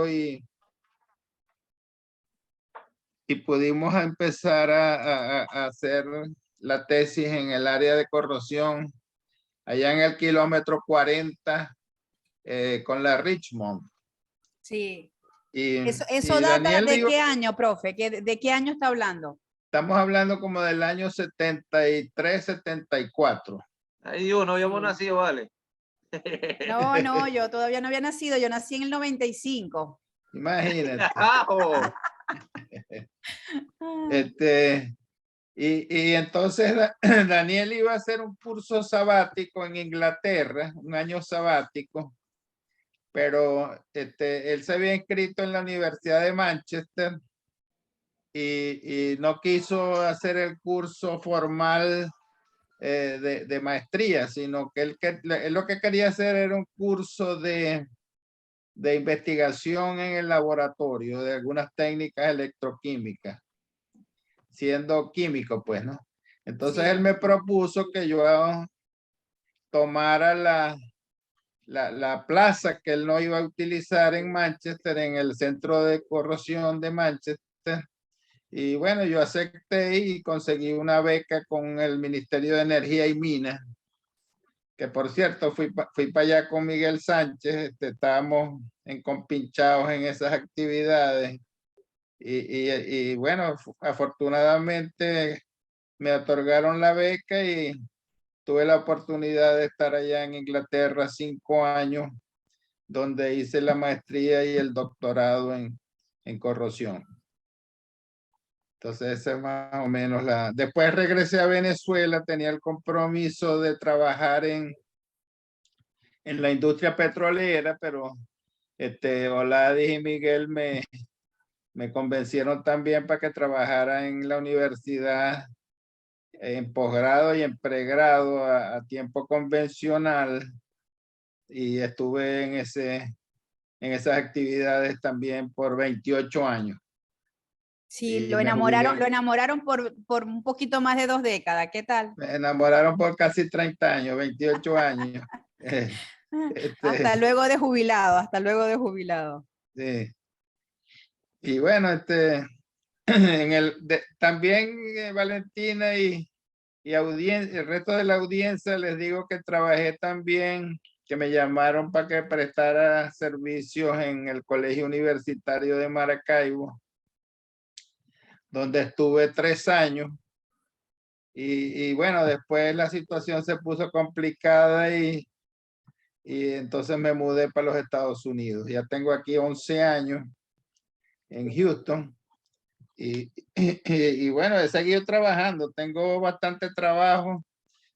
y, y pudimos empezar a hacer la tesis en el área de corrosión, allá en el kilómetro 40 con la Richmond. Sí. Y Eso y data Daniel de dijo, qué año, profe, ¿de qué año está hablando? estamos hablando como del año 73, 74. Ahí yo no habíamos nacido, vale. No, yo todavía no había nacido, yo nací en el 95. Imagínate. Ah. Y entonces Daniel iba a hacer un curso sabático en Inglaterra, un año sabático, pero él se había inscrito en la Universidad de Manchester y no quiso hacer el curso formal de maestría, sino que él lo que quería hacer era un curso de investigación en el laboratorio de algunas técnicas electroquímicas, siendo químico, pues, ¿no? Entonces Sí. él me propuso que yo tomara la plaza que él no iba a utilizar en Manchester, en el centro de corrosión de Manchester. Y bueno, yo acepté y conseguí una beca con el Ministerio de Energía y Minas, que por cierto fui para allá con Miguel Sánchez, estábamos compinchados en esas actividades. Y bueno, afortunadamente me otorgaron la beca y tuve la oportunidad de estar allá en Inglaterra 5 años, donde hice la maestría y el doctorado en corrosión. Entonces, esa es más o menos la... Después regresé a Venezuela, tenía el compromiso de trabajar en la industria petrolera, pero Oladis y Miguel me convencieron también para que trabajara en la universidad en posgrado y en pregrado a tiempo convencional, y estuve en esas actividades también por 28 años. Sí, Y lo me enamoraron por un poquito más de 2 décadas. ¿Qué tal? Me enamoraron por casi 30 años, 28 años. Hasta luego de jubilado, hasta luego de jubilado. Sí. Y bueno, también Valentina y audiencia, el resto de la audiencia, les digo que trabajé también, que me llamaron para que prestara servicios en el Colegio Universitario de Maracaibo, donde estuve 3 años. Y bueno, después la situación se puso complicada y entonces me mudé para los Estados Unidos. Ya tengo aquí 11 años en Houston y bueno, he seguido trabajando. Tengo bastante trabajo.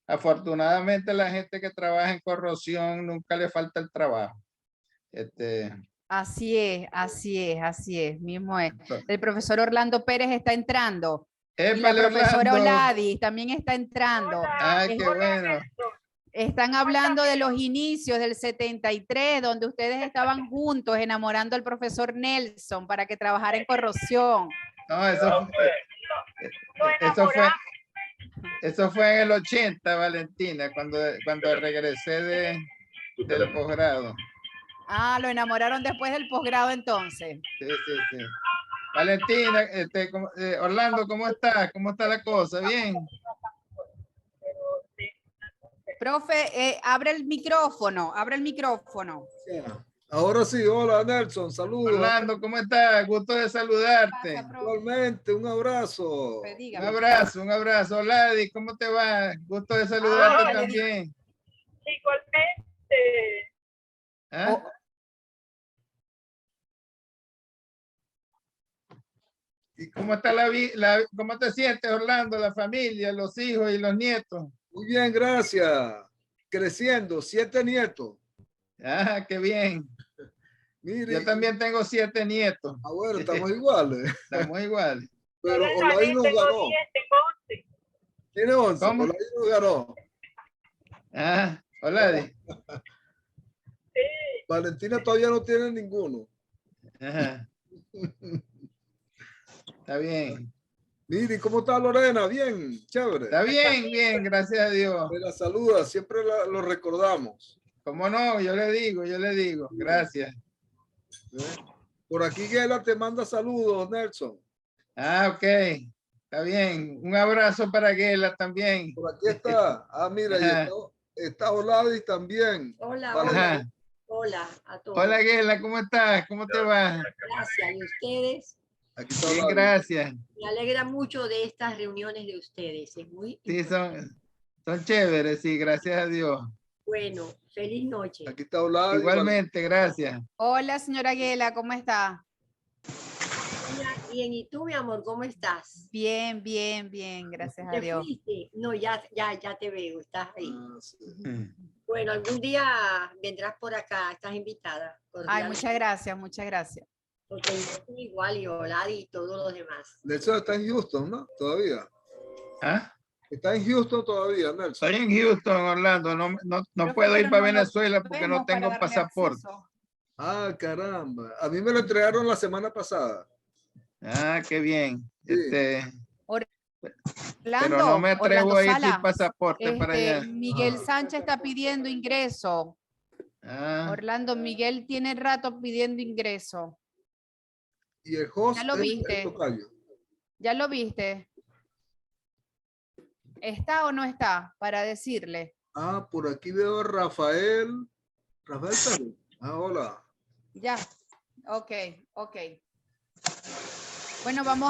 Afortunadamente, la gente que trabaja en corrosión nunca le falta el trabajo. Así es, mismo es. El profesor Orlando Pérez está entrando. Y la ¡Épale, profesora Orlando! Oladis también está entrando. ¡Ay, qué bueno! Están hablando de los inicios del 73, donde ustedes estaban juntos enamorando al profesor Nelson para que trabajara en corrosión. No, eso fue en el 80, Valentina, cuando regresé del posgrado. Ah, lo enamoraron después del posgrado entonces. Sí. Valentina, Orlando, ¿cómo estás? ¿Cómo está la cosa? ¿Bien? Profe, abre el micrófono, Ahora sí, hola Nelson, saludos. Orlando, ¿cómo estás? Gusto de saludarte. Igualmente, un abrazo. Un abrazo. Oladis, ¿cómo te va? Gusto de saludarte también. Igualmente. ¿Ah? ¿Y cómo está cómo te sientes, Orlando, la familia, los hijos y los nietos? Muy bien, gracias. Creciendo, 7 nietos. Ah, qué bien. Mire, yo también tengo 7 nietos. Ah, bueno, estamos iguales. Estamos iguales. Pero Oladis nos ganó. Tiene 11. ¿Cómo? Oladis nos ganó. Ah, Oladis. Sí. Valentina todavía no tiene ninguno. Ajá. Está bien. Miri, ¿cómo está Lorena? Bien, chévere. Está bien, gracias a Dios. Me la saluda, siempre lo recordamos. ¿Cómo no? Yo le digo, gracias. Por aquí Gela te manda saludos, Nelson. Ah, ok. Está bien. Un abrazo para Gela también. Por aquí está. Ah, mira, y Ajá. está Oladis también. Hola, Vale. hola, Ajá. hola a todos. Hola, Gela, ¿cómo estás? ¿Cómo te va? Gracias. ¿Y ustedes? Aquí está Bien, Oladis. gracias. Me alegra mucho de estas reuniones de ustedes. Es muy Sí, importante. son chéveres, sí, gracias a Dios. Bueno. Feliz noche. Aquí está Oladis. Igualmente, gracias. Hola, señora Guela, ¿cómo está? Bien, ¿y tú, mi amor, cómo estás? Bien, bien, bien, gracias a ¿Te Dios. fuiste? No, ya te veo, estás ahí. Ah, sí. Bueno, algún día vendrás por acá, estás invitada. Ay, cordialmente, muchas gracias, muchas gracias. Porque yo igual y Olad y todos los demás. Nelson está en Houston, ¿no? Todavía. ¿Ah? Está en Houston todavía, Nelson. Estoy en Houston, Orlando. No Profe, puedo ir pero para no lo Venezuela porque no vemos para tengo darle pasaporte. acceso. Ah, caramba. A mí me lo entregaron la semana pasada. Ah, qué bien. Sí. Pero no me atrevo Orlando a ir sin Sala, pasaporte para allá. Miguel Sánchez está pidiendo ingreso. Ah, Orlando, Miguel tiene rato pidiendo ingreso. Y el host Ya lo es viste. el tocayo. ¿Ya lo viste? ¿Está o no está? Para decirle. Ah, por aquí veo a Rafael. Rafael Pérez. Ah, hola. Ya. Ok, ok. Bueno, vamos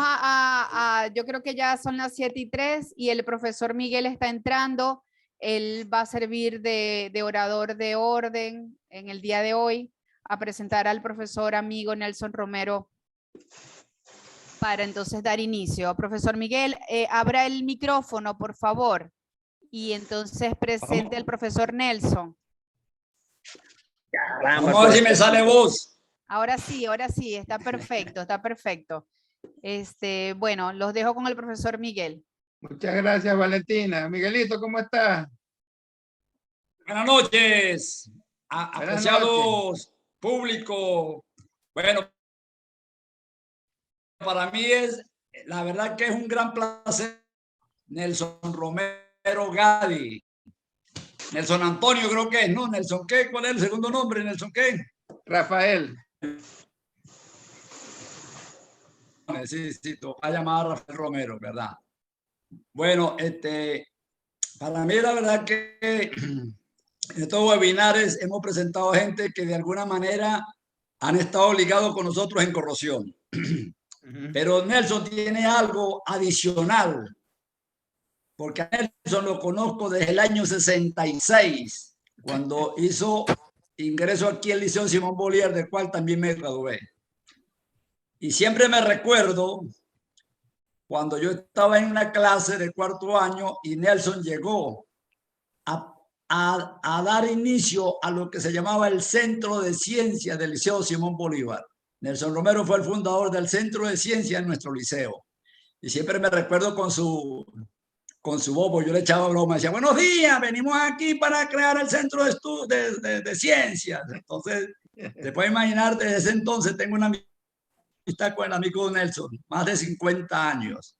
yo creo que ya son las 7:03 y el profesor Miguel está entrando. Él va a servir de orador de orden en el día de hoy a presentar al profesor amigo Nelson Romero para entonces dar inicio. Profesor Miguel, abra el micrófono, por favor, y entonces presente al profesor Nelson. Vamos a ver si me sale voz. Ahora sí, está perfecto, está perfecto. Bueno, los dejo con el profesor Miguel. muchas gracias, Valentina. Miguelito, ¿cómo estás? Buenas noches, Buenas apreciados público. Bueno, para mí la verdad que es un gran placer. Nelson Romero Gadi. Nelson Antonio creo que es, ¿no? Nelson ¿qué? ¿Cuál es el segundo nombre? Nelson ¿qué? Rafael. Sí, ha llamado a Rafael Romero, ¿verdad? Bueno, para mí la verdad que en estos webinares hemos presentado gente que de alguna manera han estado ligados con nosotros en corrosión. Pero Nelson tiene algo adicional, porque a Nelson lo conozco desde el año 66, cuando hizo ingreso aquí al Liceo Simón Bolívar, del cual también me gradué. Y siempre me recuerdo cuando yo estaba en una clase de cuarto año y Nelson llegó a dar inicio a lo que se llamaba el Centro de Ciencias del Liceo Simón Bolívar. Nelson Romero fue el fundador del Centro de Ciencias en nuestro liceo. Y siempre me recuerdo con su bobo, yo le echaba broma, decía, buenos días, venimos aquí para crear el Centro de Ciencias. Entonces, te puedes imaginar, desde ese entonces tengo una amistad con el amigo Nelson, más de 50 años.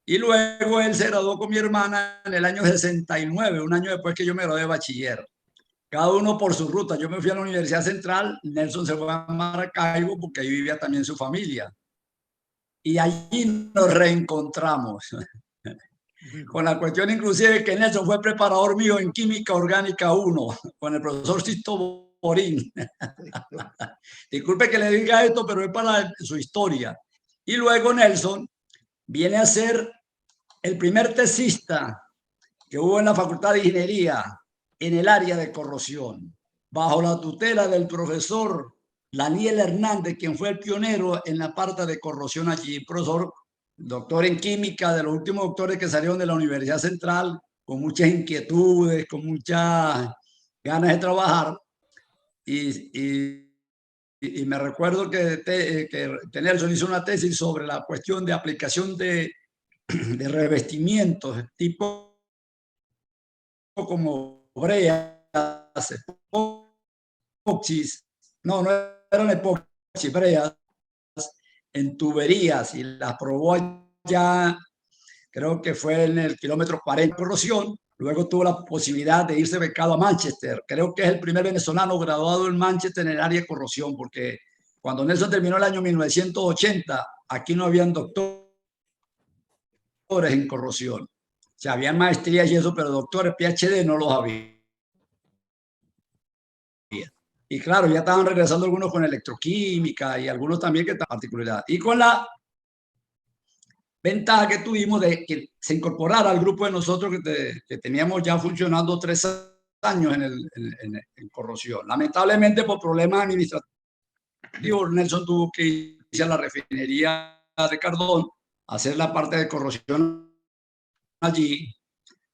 Y luego él se graduó con mi hermana en el año 69, un año después que yo me gradué de bachiller. Cada uno por su ruta. Yo me fui a la Universidad Central, Nelson se fue a Maracaibo porque ahí vivía también su familia. Y allí nos reencontramos. Con la cuestión inclusive que Nelson fue preparador mío en Química Orgánica 1, con el profesor Sisto Borín. Disculpe que le diga esto, pero es para su historia. Y luego Nelson viene a ser el primer tesista que hubo en la Facultad de Ingeniería en el área de corrosión, bajo la tutela del profesor Daniel Hernández, quien fue el pionero en la parte de corrosión allí, profesor, doctor en química, de los últimos doctores que salieron de la Universidad Central, con muchas inquietudes, con muchas ganas de trabajar. Y me recuerdo que Nelson hizo una tesis sobre la cuestión de aplicación de revestimientos, tipo como breas, epoxis, no eran epoxis, breas, en tuberías, y las probó allá, creo que fue en el kilómetro 40 de corrosión. Luego tuvo la posibilidad de irse becado a Manchester. Creo que es el primer venezolano graduado en Manchester en el área de corrosión, porque Cuando Nelson terminó el año 1980, aquí no habían doctores en corrosión. O sea, habían maestrías y eso, pero doctores PhD no los había. Y claro, ya estaban regresando algunos con electroquímica y algunos también que estaban particularidad. Y con la ventaja que tuvimos de que se incorporara al grupo de nosotros que teníamos ya funcionando 3 años en corrosión. Lamentablemente, por problemas administrativos, Nelson tuvo que irse a la refinería de Cardón a hacer la parte de corrosión allí,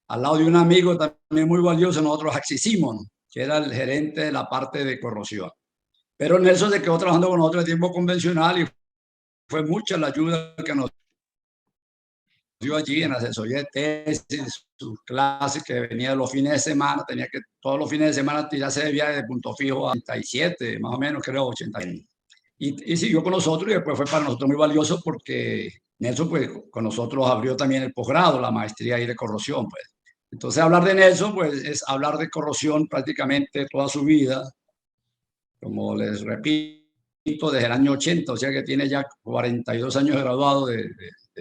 al lado de un amigo también muy valioso, nosotros, Axi Simon, que era el gerente de la parte de corrosión. Pero Nelson se quedó trabajando con nosotros de tiempo convencional y fue mucha la ayuda que nos dio allí en asesoría de tesis, sus clases que venía los fines de semana, tenía que todos los fines de semana tirarse de viaje de Punto Fijo a 87, más o menos, creo, 80. Y siguió con nosotros y después fue para nosotros muy valioso porque Nelson, pues, con nosotros abrió también el posgrado, la maestría ahí de corrosión, pues. Entonces, hablar de Nelson, pues, es hablar de corrosión prácticamente toda su vida, como les repito, desde el año 80, o sea que tiene ya 42 años de graduado de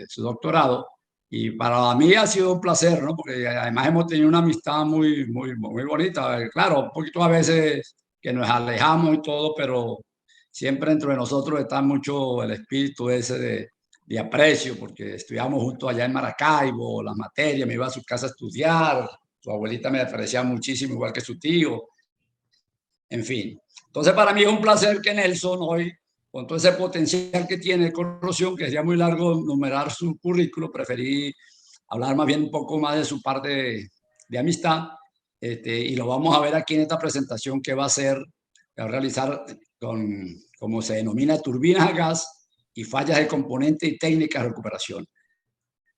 su doctorado. Y para mí ha sido un placer, ¿no? Porque además hemos tenido una amistad muy, muy, muy bonita. Claro, un poquito a veces que nos alejamos y todo, pero siempre entre nosotros está mucho el espíritu ese de aprecio, porque estudiamos juntos allá en Maracaibo, las materias, me iba a su casa a estudiar, su abuelita me apreciaba muchísimo, igual que su tío, en fin. Entonces, para mí es un placer que Nelson hoy, con todo ese potencial que tiene de corrosión, que sería muy largo numerar su currículo, preferí hablar más bien un poco más de su parte de amistad, y lo vamos a ver aquí en esta presentación que va a realizar con, como se denomina, turbinas a gas y fallas de componente y técnicas de recuperación.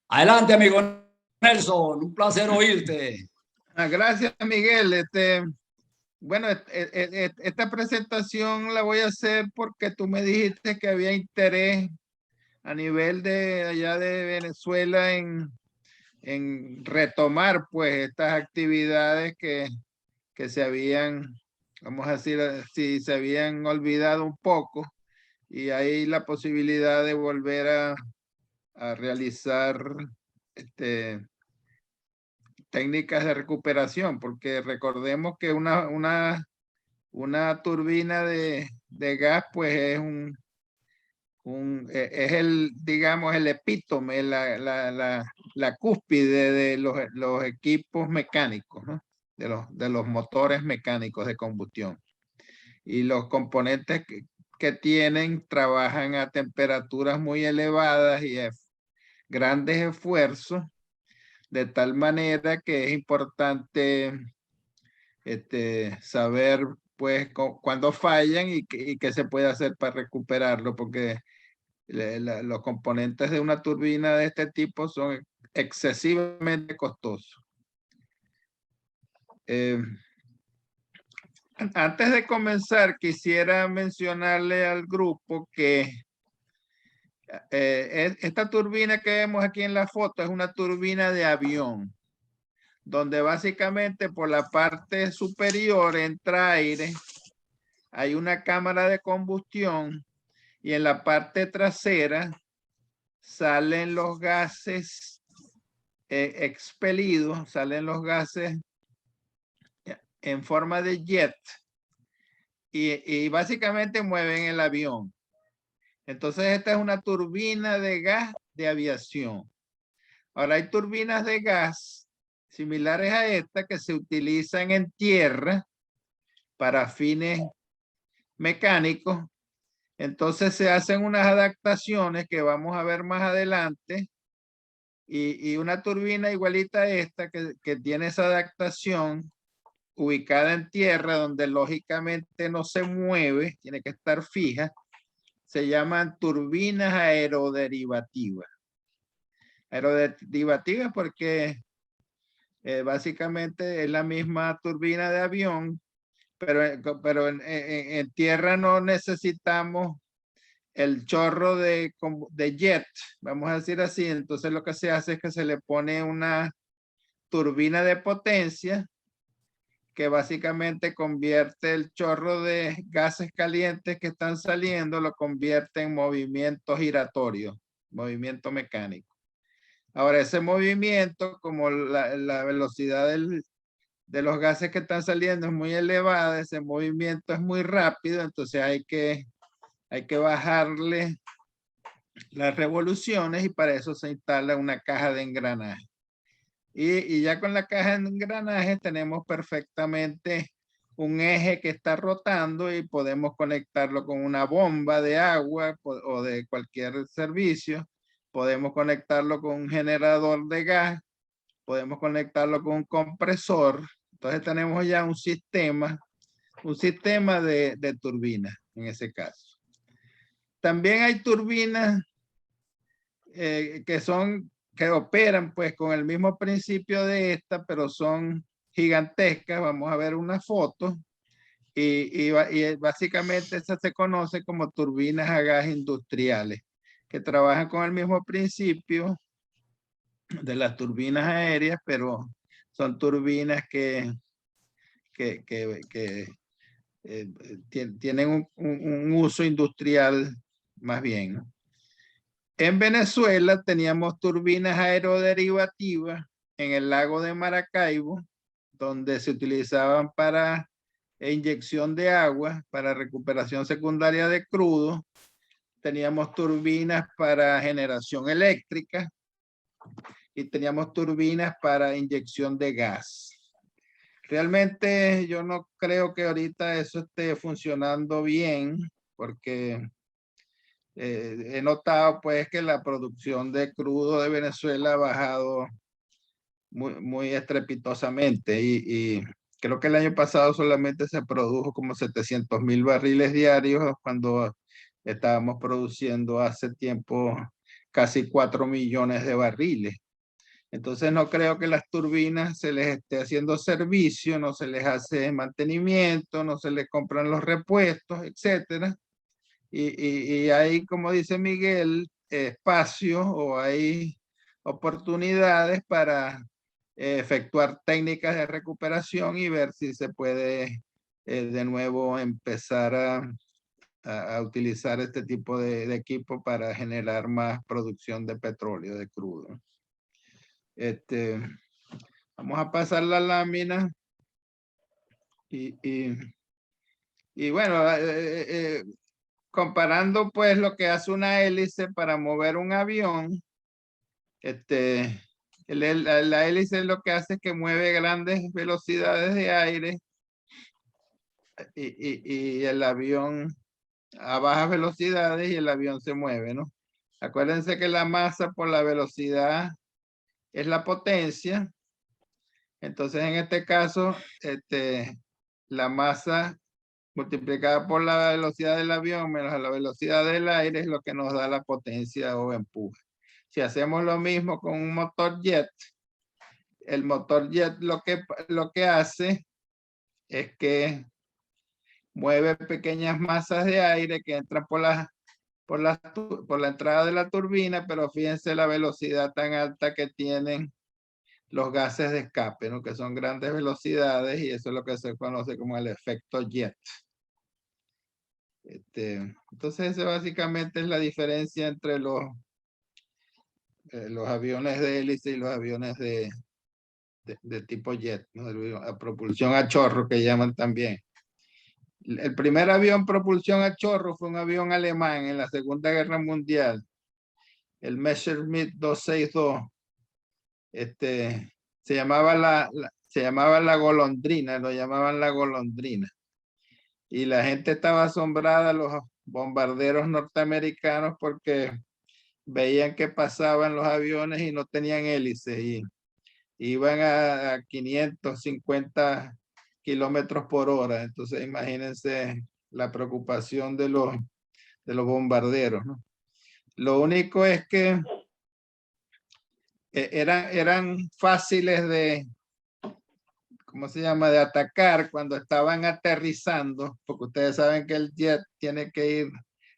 Adelante, amigo Nelson, un placer oírte. Gracias, Miguel. Bueno, esta presentación la voy a hacer porque tú me dijiste que había interés a nivel de allá de Venezuela en retomar pues estas actividades que se habían, vamos a decir así, se habían olvidado un poco, y hay la posibilidad de volver a realizar técnicas de recuperación, porque recordemos que una turbina de gas pues es es el, digamos, el epítome, la cúspide de los equipos mecánicos, ¿no? De los motores mecánicos de combustión. Y los componentes que tienen trabajan a temperaturas muy elevadas y grandes esfuerzos, de tal manera que es importante saber pues cuándo fallan y qué se puede hacer para recuperarlo, porque los componentes de una turbina de este tipo son excesivamente costosos. Antes de comenzar, quisiera mencionarle al grupo que esta turbina que vemos aquí en la foto es una turbina de avión, donde básicamente por la parte superior entra aire, hay una cámara de combustión y en la parte trasera salen los gases expelidos, salen los gases en forma de jet y básicamente mueven el avión. Entonces esta es una turbina de gas de aviación. Ahora hay turbinas de gas similares a esta que se utilizan en tierra para fines mecánicos. Entonces se hacen unas adaptaciones que vamos a ver más adelante, y una turbina igualita a esta que tiene esa adaptación ubicada en tierra, donde lógicamente no se mueve, tiene que estar fija, se llaman turbinas aeroderivativas. Aeroderivativas porque básicamente es la misma turbina de avión, pero en tierra no necesitamos el chorro de jet, vamos a decir así. Entonces lo que se hace es que se le pone una turbina de potencia que básicamente convierte el chorro de gases calientes que están saliendo, lo convierte en movimiento giratorio, movimiento mecánico. Ahora, ese movimiento, como la velocidad de los gases que están saliendo es muy elevada, ese movimiento es muy rápido, entonces hay que bajarle las revoluciones y para eso se instala una caja de engranaje. Y ya con la caja de engranaje tenemos perfectamente un eje que está rotando y podemos conectarlo con una bomba de agua o de cualquier servicio. Podemos conectarlo con un generador de gas. Podemos conectarlo con un compresor. Entonces tenemos ya un sistema de turbinas en ese caso. También hay turbinas que operan pues con el mismo principio de esta, pero son gigantescas. Vamos a ver una foto y básicamente esa se conoce como turbinas a gas industriales, que trabajan con el mismo principio de las turbinas aéreas, pero son turbinas que tienen un uso industrial más bien, ¿no? En Venezuela teníamos turbinas aeroderivativas en el lago de Maracaibo, donde se utilizaban para inyección de agua, para recuperación secundaria de crudo. Teníamos turbinas para generación eléctrica y teníamos turbinas para inyección de gas. Realmente yo no creo que ahorita eso esté funcionando bien, porque he notado pues que la producción de crudo de Venezuela ha bajado muy estrepitosamente y creo que el año pasado solamente se produjo como 700,000 barriles diarios cuando estábamos produciendo hace tiempo casi 4 millones de barriles. Entonces no creo que las turbinas se les esté haciendo servicio, no se les hace mantenimiento, no se les compran los repuestos, etcétera. Y hay, como dice Miguel, espacios o hay oportunidades para efectuar técnicas de recuperación y ver si se puede de nuevo empezar a utilizar este tipo de equipo para generar más producción de petróleo, de crudo. Vamos a pasar la lámina y bueno, comparando pues lo que hace una hélice para mover un avión, la hélice lo que hace es que mueve grandes velocidades de aire y el avión a bajas velocidades y el avión se mueve, ¿no? Acuérdense que la masa por la velocidad es la potencia. Entonces en este caso, la masa multiplicada por la velocidad del avión menos la velocidad del aire es lo que nos da la potencia o empuje. Si hacemos lo mismo con un motor jet, el motor jet lo que hace es que mueve pequeñas masas de aire que entran por la entrada de la turbina, pero fíjense la velocidad tan alta que tienen los gases de escape, ¿no? Que son grandes velocidades y eso es lo que se conoce como el efecto jet. Entonces, esa básicamente es la diferencia entre los aviones de hélice y los aviones de tipo jet, ¿no? A propulsión a chorro que llaman también. El primer avión propulsión a chorro fue un avión alemán en la Segunda Guerra Mundial, el Messerschmitt 262. Se llamaba la golondrina, lo llamaban la golondrina. Y la gente estaba asombrada, los bombarderos norteamericanos, porque veían que pasaban los aviones y no tenían hélices y iban a 550 kilómetros por hora. Entonces imagínense la preocupación de los bombarderos, ¿no? Lo único es que eran fáciles de, ¿cómo se llama?, de atacar cuando estaban aterrizando, porque ustedes saben que el jet tiene que ir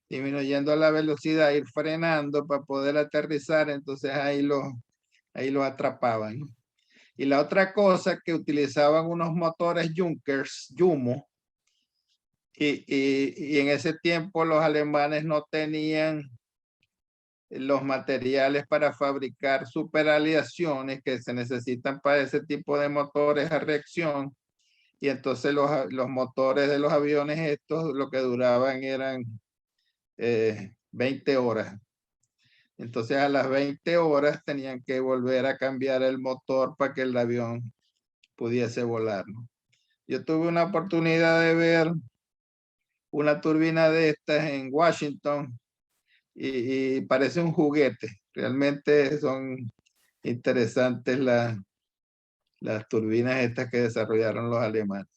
disminuyendo la velocidad, ir frenando para poder aterrizar, entonces ahí lo atrapaban, ¿no? Y la otra cosa que utilizaban unos motores Junkers, Jumo, y en ese tiempo los alemanes no tenían los materiales para fabricar superaleaciones que se necesitan para ese tipo de motores a reacción. Y entonces los motores de los aviones estos lo que duraban eran 20 horas. Entonces a las 20 horas tenían que volver a cambiar el motor para que el avión pudiese volar, ¿no? Yo tuve una oportunidad de ver una turbina de estas en Washington y parece un juguete. Realmente son interesantes las turbinas estas que desarrollaron los alemanes.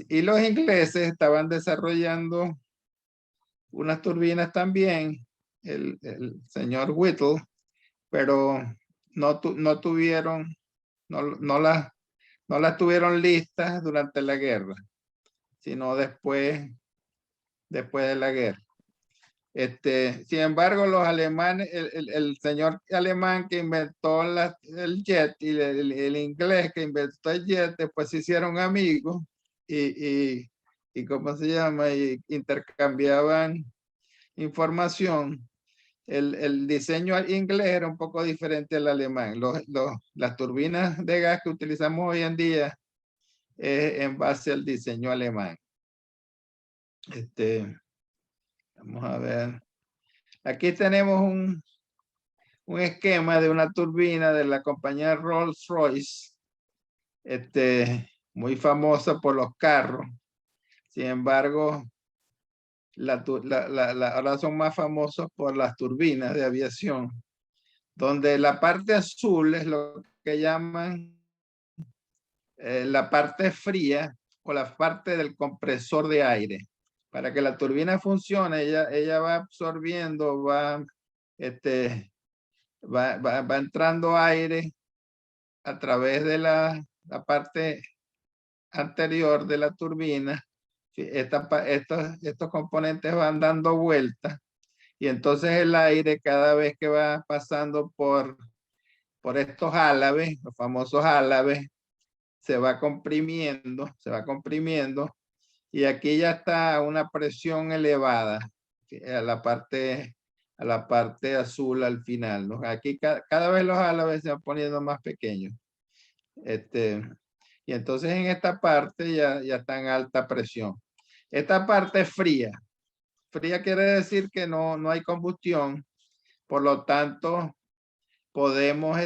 Y los ingleses estaban desarrollando unas turbinas también, el señor Whittle, pero no tuvieron, no las tuvieron listas durante la guerra, sino después de la guerra. Sin embargo, los alemanes, el señor alemán que inventó el jet y el inglés que inventó el jet, después se hicieron amigos y ¿cómo se llama? Y intercambiaban información. El diseño inglés era un poco diferente al alemán. Las turbinas de gas que utilizamos hoy en día es en base al diseño alemán. Vamos a ver. Aquí tenemos un esquema de una turbina de la compañía Rolls-Royce, muy famosa por los carros. Sin embargo, ahora son más famosos por las turbinas de aviación, donde la parte azul es lo que llaman la parte fría o la parte del compresor de aire. Para que la turbina funcione, ella va absorbiendo, va entrando aire a través de la parte anterior de la turbina. Estos componentes van dando vueltas y entonces el aire cada vez que va pasando por estos álabes, los famosos álabes, se va comprimiendo y aquí ya está a una presión elevada a la parte azul al final, ¿no? Aquí cada vez los álabes se van poniendo más pequeños. Y entonces en esta parte ya está en alta presión. Esta parte es fría. Fría quiere decir que no hay combustión. Por lo tanto, podemos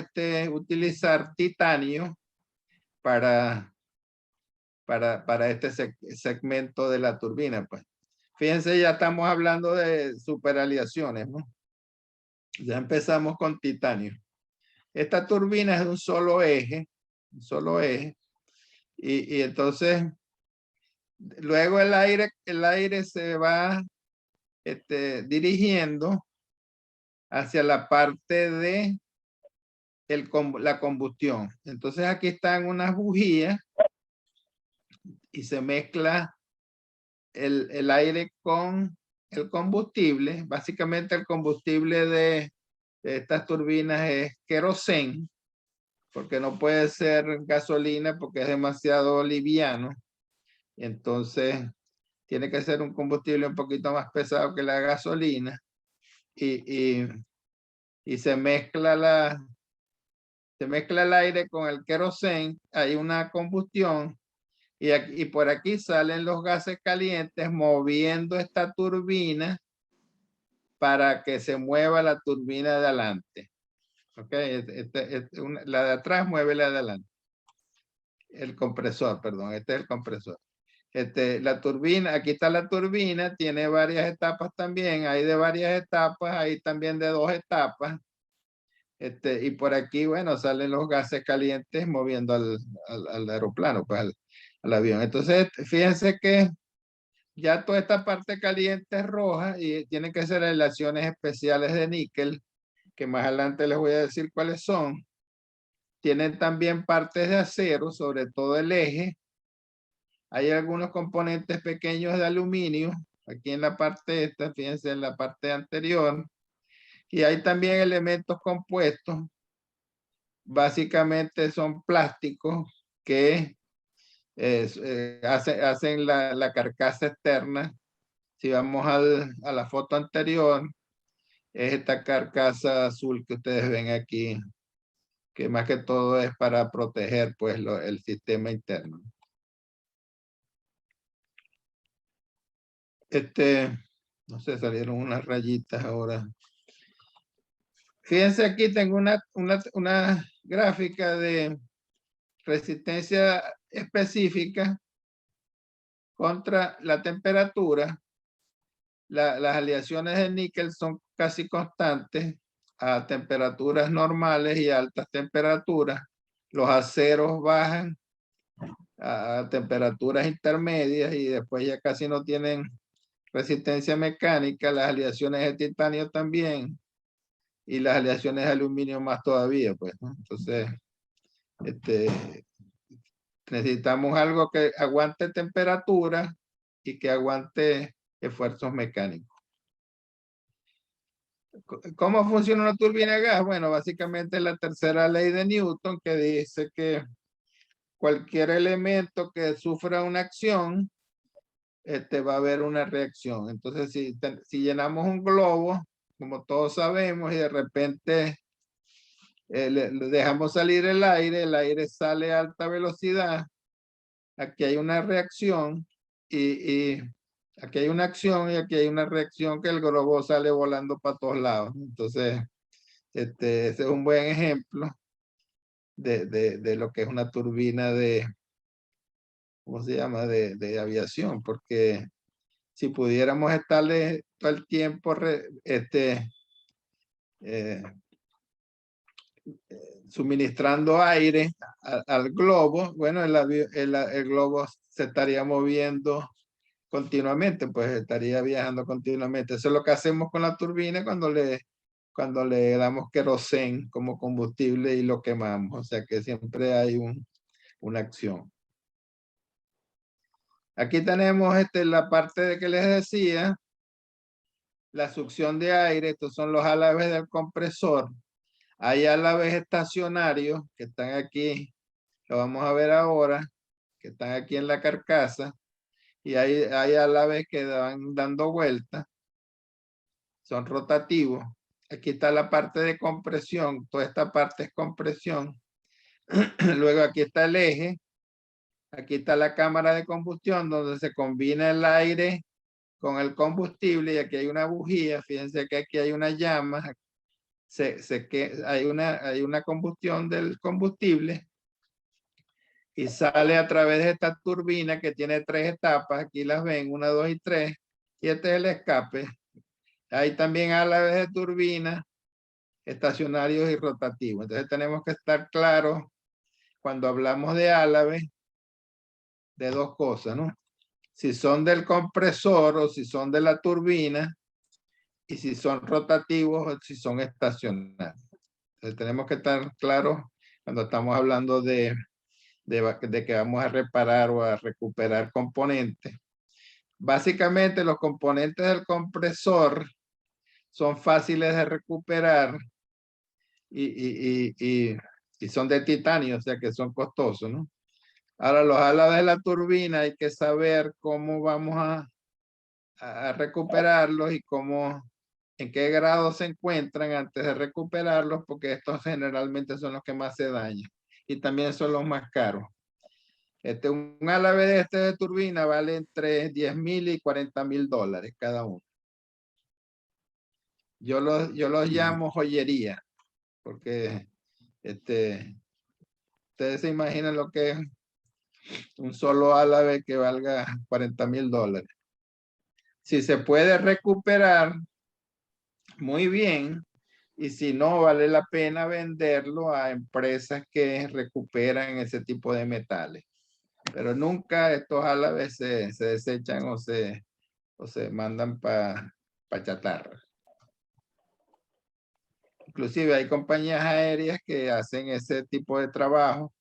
utilizar titanio para este segmento de la turbina, pues. Fíjense, ya estamos hablando de superaleaciones, ¿no? Ya empezamos con titanio. Esta turbina es de un solo eje, y entonces luego el aire se va dirigiendo hacia la parte de la combustión. Entonces aquí están unas bujías y se mezcla el aire con el combustible. Básicamente el combustible de estas turbinas es queroseno, porque no puede ser gasolina porque es demasiado liviano. Entonces tiene que ser un combustible un poquito más pesado que la gasolina y se mezcla el aire con el queroseno. Hay una combustión y por aquí salen los gases calientes moviendo esta turbina para que se mueva la turbina de adelante. Okay, la de atrás mueve la de adelante. El compresor, perdón, este es el compresor. La turbina, aquí está la turbina, tiene varias etapas también, hay de varias etapas, hay también de 2 etapas. Y por aquí, bueno, salen los gases calientes moviendo al aeroplano, pues al avión. Entonces, fíjense que ya toda esta parte caliente es roja y tienen que ser aleaciones especiales de níquel, que más adelante les voy a decir cuáles son. Tienen también partes de acero, sobre todo el eje. Hay algunos componentes pequeños de aluminio, aquí en la parte esta, fíjense en la parte anterior. Y hay también elementos compuestos básicamente son plásticos que hacen la carcasa externa. Si vamos a la foto anterior, es esta carcasa azul que ustedes ven aquí, que más que todo es para proteger pues el sistema interno. No sé, salieron unas rayitas ahora. Fíjense aquí, tengo una gráfica de resistencia específica contra la temperatura. Las aleaciones de níquel son casi constantes a temperaturas normales y altas temperaturas. Los aceros bajan a temperaturas intermedias y después ya casi no tienen resistencia mecánica. Las aleaciones de titanio también y las aleaciones de aluminio más todavía, pues, ¿no? Entonces, necesitamos algo que aguante temperatura y que aguante esfuerzos mecánicos. ¿Cómo funciona una turbina a gas? Bueno, básicamente la tercera ley de Newton, que dice que cualquier elemento que sufra una acción, va a haber una reacción. Entonces, si llenamos un globo, como todos sabemos, y de repente le dejamos salir el aire sale a alta velocidad, aquí hay una reacción y aquí hay una acción y aquí hay una reacción, que el globo sale volando para todos lados. Entonces, ese es un buen ejemplo de lo que es una turbina de, ¿cómo se llama? De aviación, porque si pudiéramos estarle todo el tiempo suministrando aire al globo, bueno, el globo se estaría moviendo continuamente, pues estaría viajando continuamente. Eso es lo que hacemos con la turbina cuando le damos queroseno como combustible y lo quemamos. O sea que siempre hay una acción. Aquí tenemos la parte de que les decía, la succión de aire. Estos son los álabes del compresor. Hay álabes estacionarios que están aquí, lo vamos a ver ahora, que están aquí en la carcasa. Y hay álabes que van dando vueltas, son rotativos. Aquí está la parte de compresión, toda esta parte es compresión. Luego aquí está el eje, aquí está la cámara de combustión donde se combina el aire con el combustible, y aquí hay una bujía. Fíjense que aquí hay una llama, hay una combustión del combustible y sale a través de esta turbina que tiene 3 etapas. Aquí las ven, 1, 2 y 3, y este es el escape. Hay también álabes de turbina, estacionarios y rotativos. Entonces tenemos que estar claros cuando hablamos de álabes de dos cosas, ¿no? Si son del compresor o si son de la turbina, y si son rotativos o si son estacionarios. Entonces tenemos que estar claros cuando estamos hablando de que vamos a reparar o a recuperar componentes. Básicamente los componentes del compresor son fáciles de recuperar y son de titanio, o sea que son costosos, ¿no? Ahora, los álabes de la turbina hay que saber cómo vamos a recuperarlos y en qué grado se encuentran antes de recuperarlos, porque estos generalmente son los que más se dañan y también son los más caros. Un álabe de turbina vale entre 10,000 y 40,000 dólares cada uno. Yo los llamo joyería, porque ustedes se imaginan lo que es un solo álabe que valga 40,000 dólares. Si se puede recuperar, muy bien, y si no, vale la pena venderlo a empresas que recuperan ese tipo de metales. Pero nunca estos álabes se desechan o se mandan para chatarra. Inclusive hay compañías aéreas que hacen ese tipo de trabajo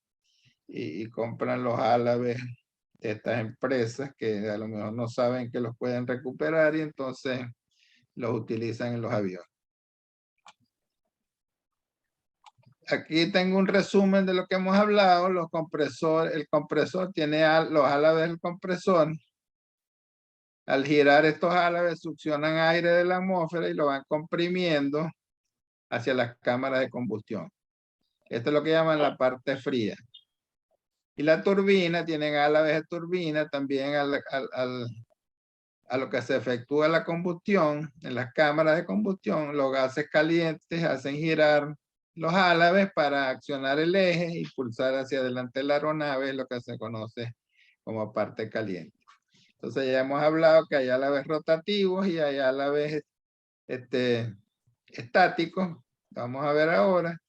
y compran los álabes de estas empresas que a lo mejor no saben que los pueden recuperar y entonces los utilizan en los aviones. Aquí tengo un resumen de lo que hemos hablado. El compresor tiene los álabes del compresor. Al girar estos álabes succionan aire de la atmósfera y lo van comprimiendo hacia las cámaras de combustión. Esto es lo que llaman la parte fría. Y la turbina, tienen álabes de turbina también a lo que se efectúa la combustión. En las cámaras de combustión, los gases calientes hacen girar los álabes para accionar el eje y impulsar hacia adelante la aeronave, lo que se conoce como parte caliente. Entonces ya hemos hablado que hay álabes rotativos y hay álabes estáticos. Vamos a ver ahora.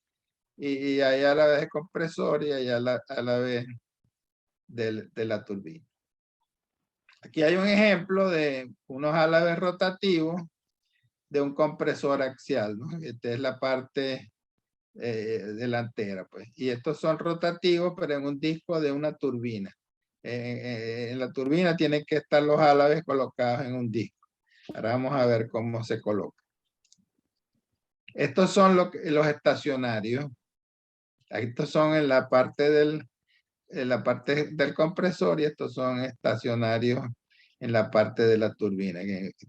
Y hay álabes de compresor y hay álabes de la turbina. Aquí hay un ejemplo de unos álabes rotativos de un compresor axial, ¿no? Esta es la parte delantera, pues. Y estos son rotativos, pero en un disco de una turbina. En la turbina tienen que estar los álabes colocados en un disco. Ahora vamos a ver cómo se coloca. Estos son los estacionarios. Estos son en la parte del compresor y estos son estacionarios en la parte de la turbina,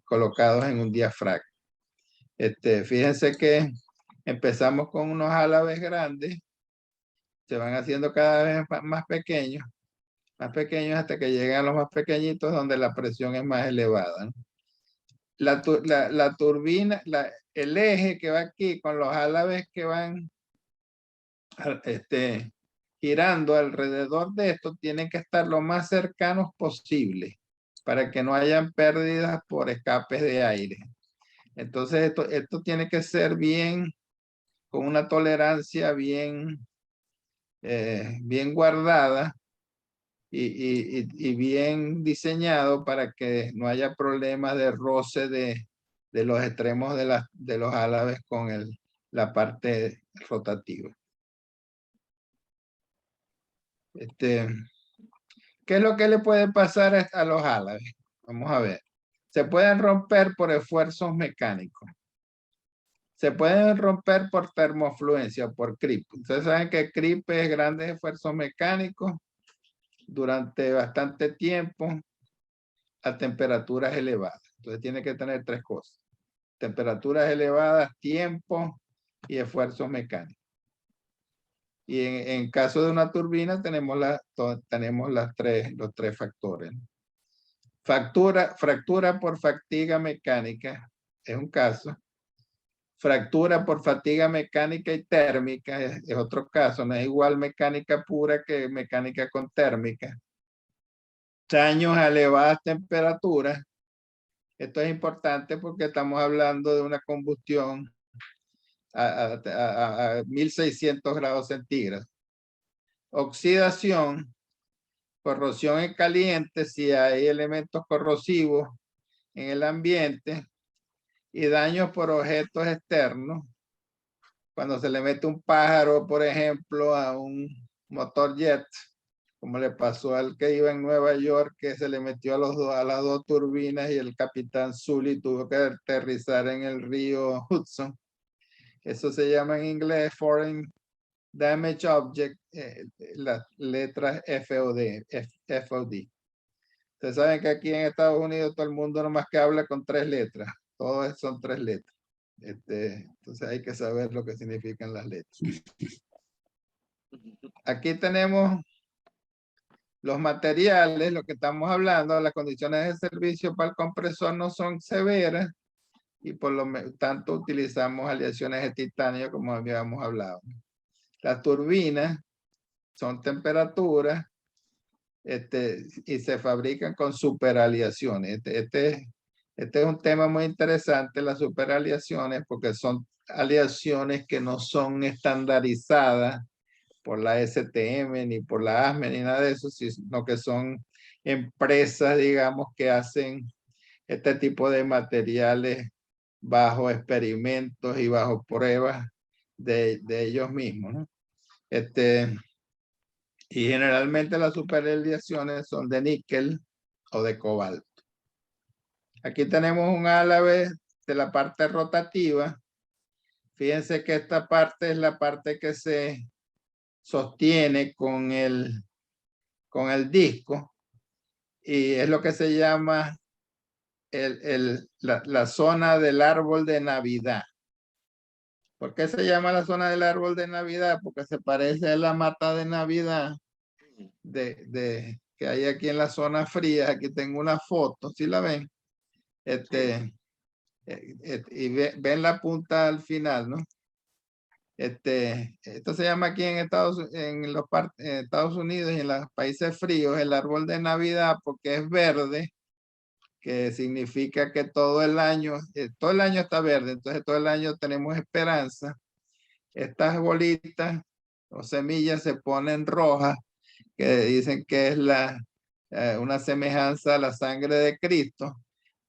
colocados en un diafragma. Fíjense que empezamos con unos álabes grandes, se van haciendo cada vez más pequeños hasta que llegan a los más pequeñitos donde la presión es más elevada, ¿no? La turbina, el eje que va aquí con los álabes que van girando alrededor de esto, tienen que estar lo más cercanos posible para que no hayan pérdidas por escapes de aire. Entonces esto tiene que ser bien, con una tolerancia bien guardada y bien diseñado para que no haya problemas de roce de los extremos de los álabes con la parte rotativa. ¿Qué es lo que le puede pasar a los álabes? Vamos a ver. Se pueden romper por esfuerzos mecánicos. Se pueden romper por termofluencia, por creep. Ustedes saben que creep es grandes esfuerzos mecánicos durante bastante tiempo a temperaturas elevadas. Entonces tiene que tener tres cosas: temperaturas elevadas, tiempo y esfuerzos mecánicos. Y en caso de una turbina tenemos los tres factores. Fractura por fatiga mecánica es un caso. Fractura por fatiga mecánica y térmica es otro caso. No es igual mecánica pura que mecánica con térmica. Daños a elevadas temperaturas. Esto es importante porque estamos hablando de una combustión a 1600 grados centígrados. Oxidación, corrosión en caliente si hay elementos corrosivos en el ambiente, y daños por objetos externos. Cuando se le mete un pájaro, por ejemplo, a un motor jet, como le pasó al que iba en Nueva York, que se le metió a las dos turbinas y el capitán Sully tuvo que aterrizar en el río Hudson. Eso se llama en inglés Foreign Damage Object, las letras FOD. Ustedes saben que aquí en Estados Unidos todo el mundo nomás que habla con tres letras. Todos son tres letras. Entonces hay que saber lo que significan las letras. Aquí tenemos los materiales, lo que estamos hablando. Las condiciones de servicio para el compresor no son severas y por lo tanto utilizamos aleaciones de titanio como habíamos hablado. Las turbinas son temperaturas y se fabrican con superaleaciones. Este es un tema muy interesante, las superaleaciones, porque son aleaciones que no son estandarizadas por la STM ni por la ASME ni nada de eso, sino que son empresas, digamos, que hacen este tipo de materiales bajo experimentos y bajo pruebas de ellos mismos, ¿no? Y generalmente las superaleaciones son de níquel o de cobalto. Aquí tenemos un álabe de la parte rotativa. Fíjense que esta parte es la parte que se sostiene con el disco y es lo que se llama la zona del árbol de Navidad. ¿Por qué se llama la zona del árbol de Navidad? Porque se parece a la mata de Navidad que hay aquí en la zona fría. Aquí tengo una foto, ¿sí la ven? Y ven la punta al final, ¿no? Esto se llama aquí en Estados Unidos y en los países fríos el árbol de Navidad porque es verde, que significa que todo el año está verde, entonces todo el año tenemos esperanza. Estas bolitas o semillas se ponen rojas, que dicen que es una semejanza a la sangre de Cristo,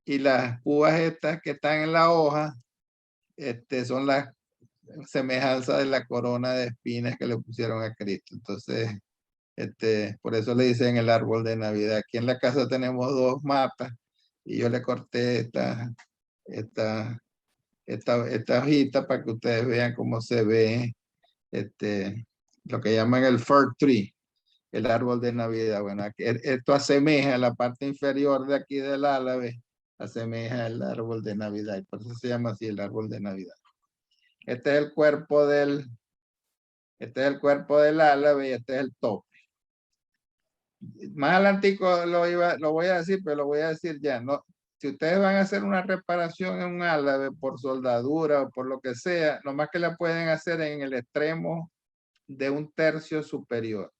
y las púas estas que están en la hoja son las semejanza de la corona de espinas que le pusieron a Cristo. Entonces, por eso le dicen el árbol de Navidad. Aquí en la casa tenemos 2 matas y yo le corté esta hojita para que ustedes vean cómo se ve lo que llaman el fir tree, el árbol de Navidad. Bueno, esto asemeja la parte inferior de aquí del álave, asemeja el árbol de Navidad y por eso se llama así el árbol de Navidad. Este es el cuerpo del álave y este es el tope. Más adelantico lo voy a decir, pero lo voy a decir ya. No, si ustedes van a hacer una reparación en un álave por soldadura o por lo que sea, nomás que la pueden hacer en el extremo de 1/3 superior.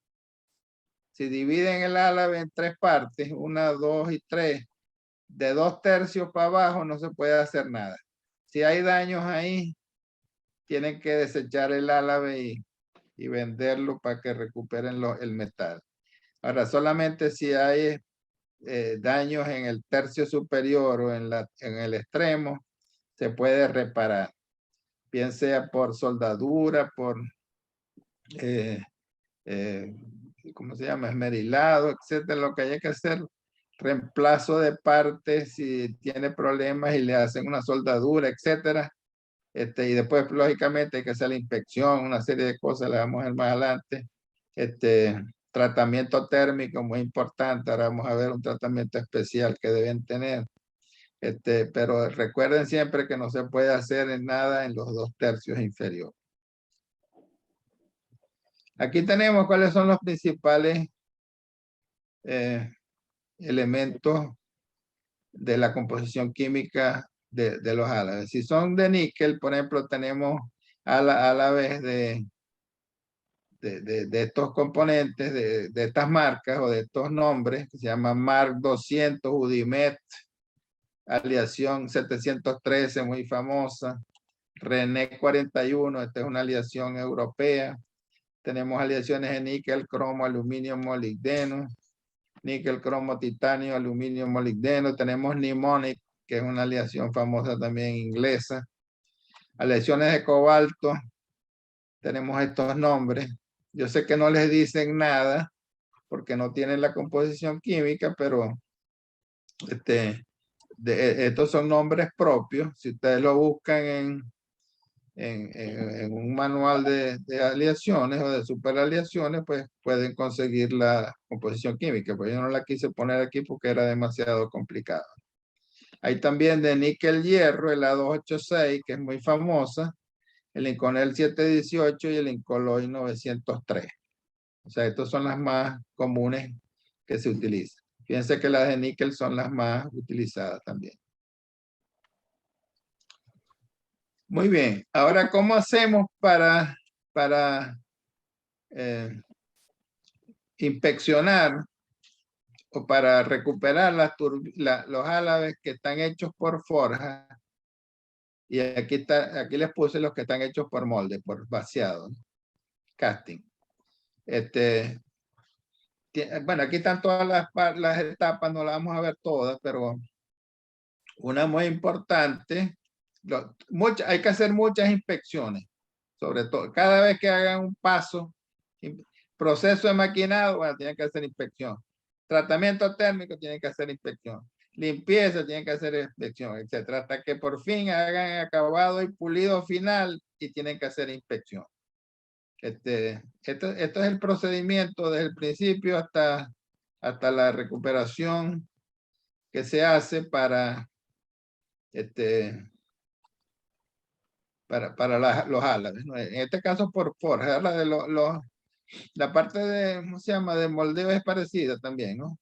Si dividen el álave en 3 partes, 1, 2 y 3, de 2/3 para abajo no se puede hacer nada. Si hay daños ahí, tienen que desechar el álave y venderlo para que recuperen el metal. Ahora, solamente si hay daños en el tercio superior o en el extremo, se puede reparar. Bien sea por soldadura, por, ¿cómo se llama? Esmerilado, etcétera. Lo que haya que hacer, reemplazo de partes si tiene problemas y le hacen una soldadura, etcétera. Y después, lógicamente, hay que hacer la inspección, una serie de cosas, le vamos a ver más adelante. Tratamiento térmico, muy importante. Ahora vamos a ver un tratamiento especial que deben tener. Pero recuerden siempre que no se puede hacer nada en los 2/3 inferiores. Aquí tenemos cuáles son los principales elementos de la composición química de los álaves. Si son de níquel, por ejemplo, tenemos álaves de estos componentes, de estas marcas o de estos nombres, que se llaman Mark 200, Udimet, aleación 713, muy famosa, René 41, esta es una aleación europea. Tenemos aleaciones de níquel, cromo, aluminio, molibdeno, níquel, cromo, titanio, aluminio, molibdeno. Tenemos Nimonic, que es una aleación famosa también inglesa. Aleaciones de cobalto, tenemos estos nombres. Yo sé que no les dicen nada porque no tienen la composición química, pero estos son nombres propios. Si ustedes lo buscan en un manual de aleaciones o de superaleaciones, pues pueden conseguir la composición química. Pues yo no la quise poner aquí porque era demasiado complicado. Hay también de níquel hierro, el A286, que es muy famosa, el Inconel 718 y el Incoloy 903. O sea, estas son las más comunes que se utilizan. Fíjense que las de níquel son las más utilizadas también. Muy bien. Ahora, ¿cómo hacemos para inspeccionar o para recuperar los álabes que están hechos por forja? Y aquí les puse los que están hechos por molde, por vaciado, casting. Bueno, aquí están todas las etapas, no las vamos a ver todas, pero una muy importante, hay que hacer muchas inspecciones, sobre todo, cada vez que hagan un paso, proceso de maquinado, bueno, tienen que hacer inspección. Tratamiento térmico, tienen que hacer inspección. limpieza, tienen que hacer inspección, etcétera, hasta que por fin hagan acabado y pulido final y tienen que hacer inspección. Esto es el procedimiento desde el principio hasta la recuperación que se hace para los álabes, ¿no? En este caso por forja, la parte de, ¿cómo se llama? De moldeo es parecida también, ¿no?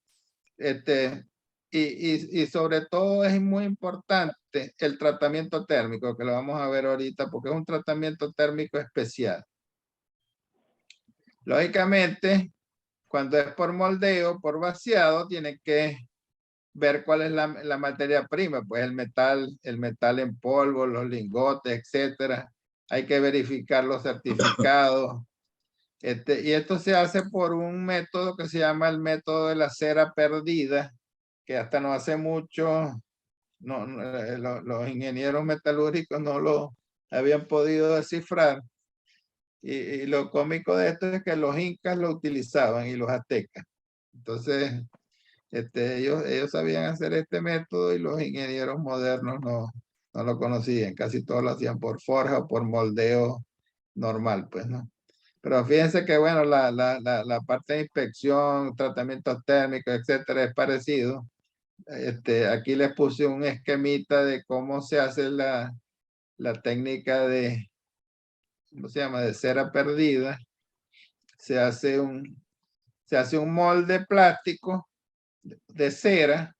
Y sobre todo es muy importante el tratamiento térmico, que lo vamos a ver ahorita, porque es un tratamiento térmico especial. Lógicamente, cuando es por moldeo, por vaciado, tienen que ver cuál es la materia prima, pues el metal en polvo, los lingotes, etcétera. Hay que verificar los certificados. Y esto se hace por un método que se llama el método de la cera perdida, que hasta no hace mucho los ingenieros metalúrgicos no lo habían podido descifrar. Y lo cómico de esto es que los incas lo utilizaban y los aztecas. Entonces, ellos sabían hacer este método y los ingenieros modernos no lo conocían. Casi todos lo hacían por forja o por moldeo normal, pues, ¿no? Pero fíjense que, bueno, la parte de inspección, tratamientos térmicos, etcétera, es parecido. Aquí les puse un esquemita de cómo se hace la técnica de, ¿cómo se llama? De cera perdida. Se hace un molde plástico de cera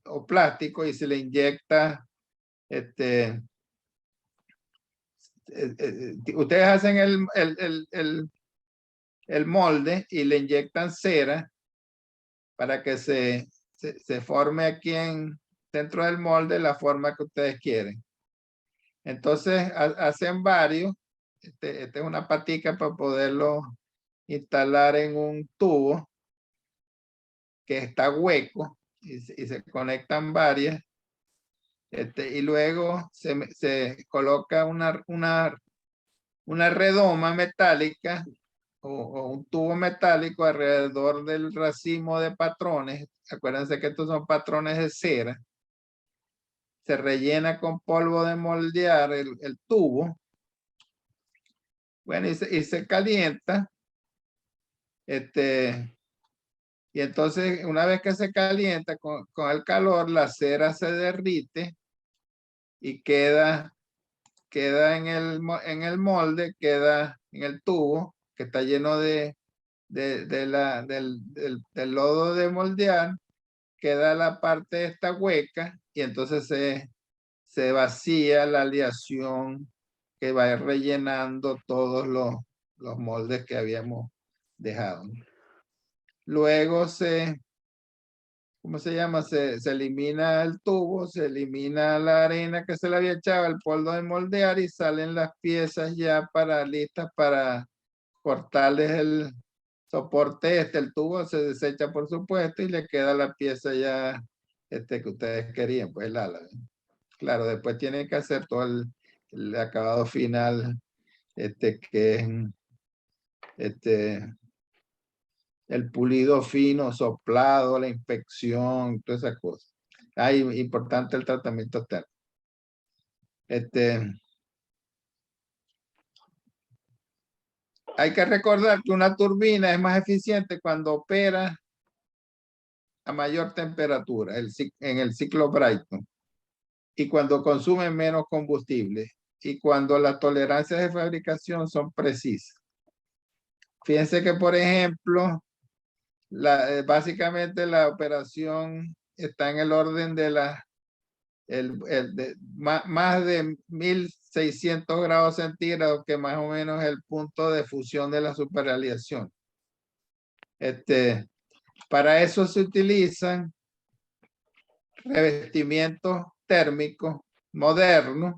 o plástico y se le inyecta ustedes hacen el molde y le inyectan cera para que se forme aquí dentro del molde la forma que ustedes quieren. Entonces hacen varios. Esta es una patica para poderlo instalar en un tubo que está hueco y se conectan varias. Y luego se coloca una redoma metálica o un tubo metálico alrededor del racimo de patrones. Acuérdense que estos son patrones de cera. Se rellena con polvo de moldear el tubo. Bueno, y se calienta. Y entonces, una vez que se calienta con el calor, la cera se derrite y queda en el molde, queda en el tubo que está lleno del lodo de moldear, queda la parte esta hueca y entonces se vacía la aleación que va rellenando todos los moldes que habíamos dejado. Luego ¿cómo se llama? Se elimina el tubo, se elimina la arena que se le había echado, el polvo de moldear y salen las piezas ya listas para cortarles el soporte el tubo se desecha por supuesto y le queda la pieza ya que ustedes querían, pues el ala. Claro, después tienen que hacer todo el acabado final, que es el pulido fino, soplado, la inspección, todas esas cosas. Importante el tratamiento térmico. Hay que recordar que una turbina es más eficiente cuando opera a mayor temperatura, en el ciclo Brayton, y cuando consume menos combustible, y cuando las tolerancias de fabricación son precisas. Fíjense que, por ejemplo, básicamente la operación está en el orden de más de 1600 grados centígrados, que más o menos es el punto de fusión de la superaleación. Para eso se utilizan revestimientos térmicos modernos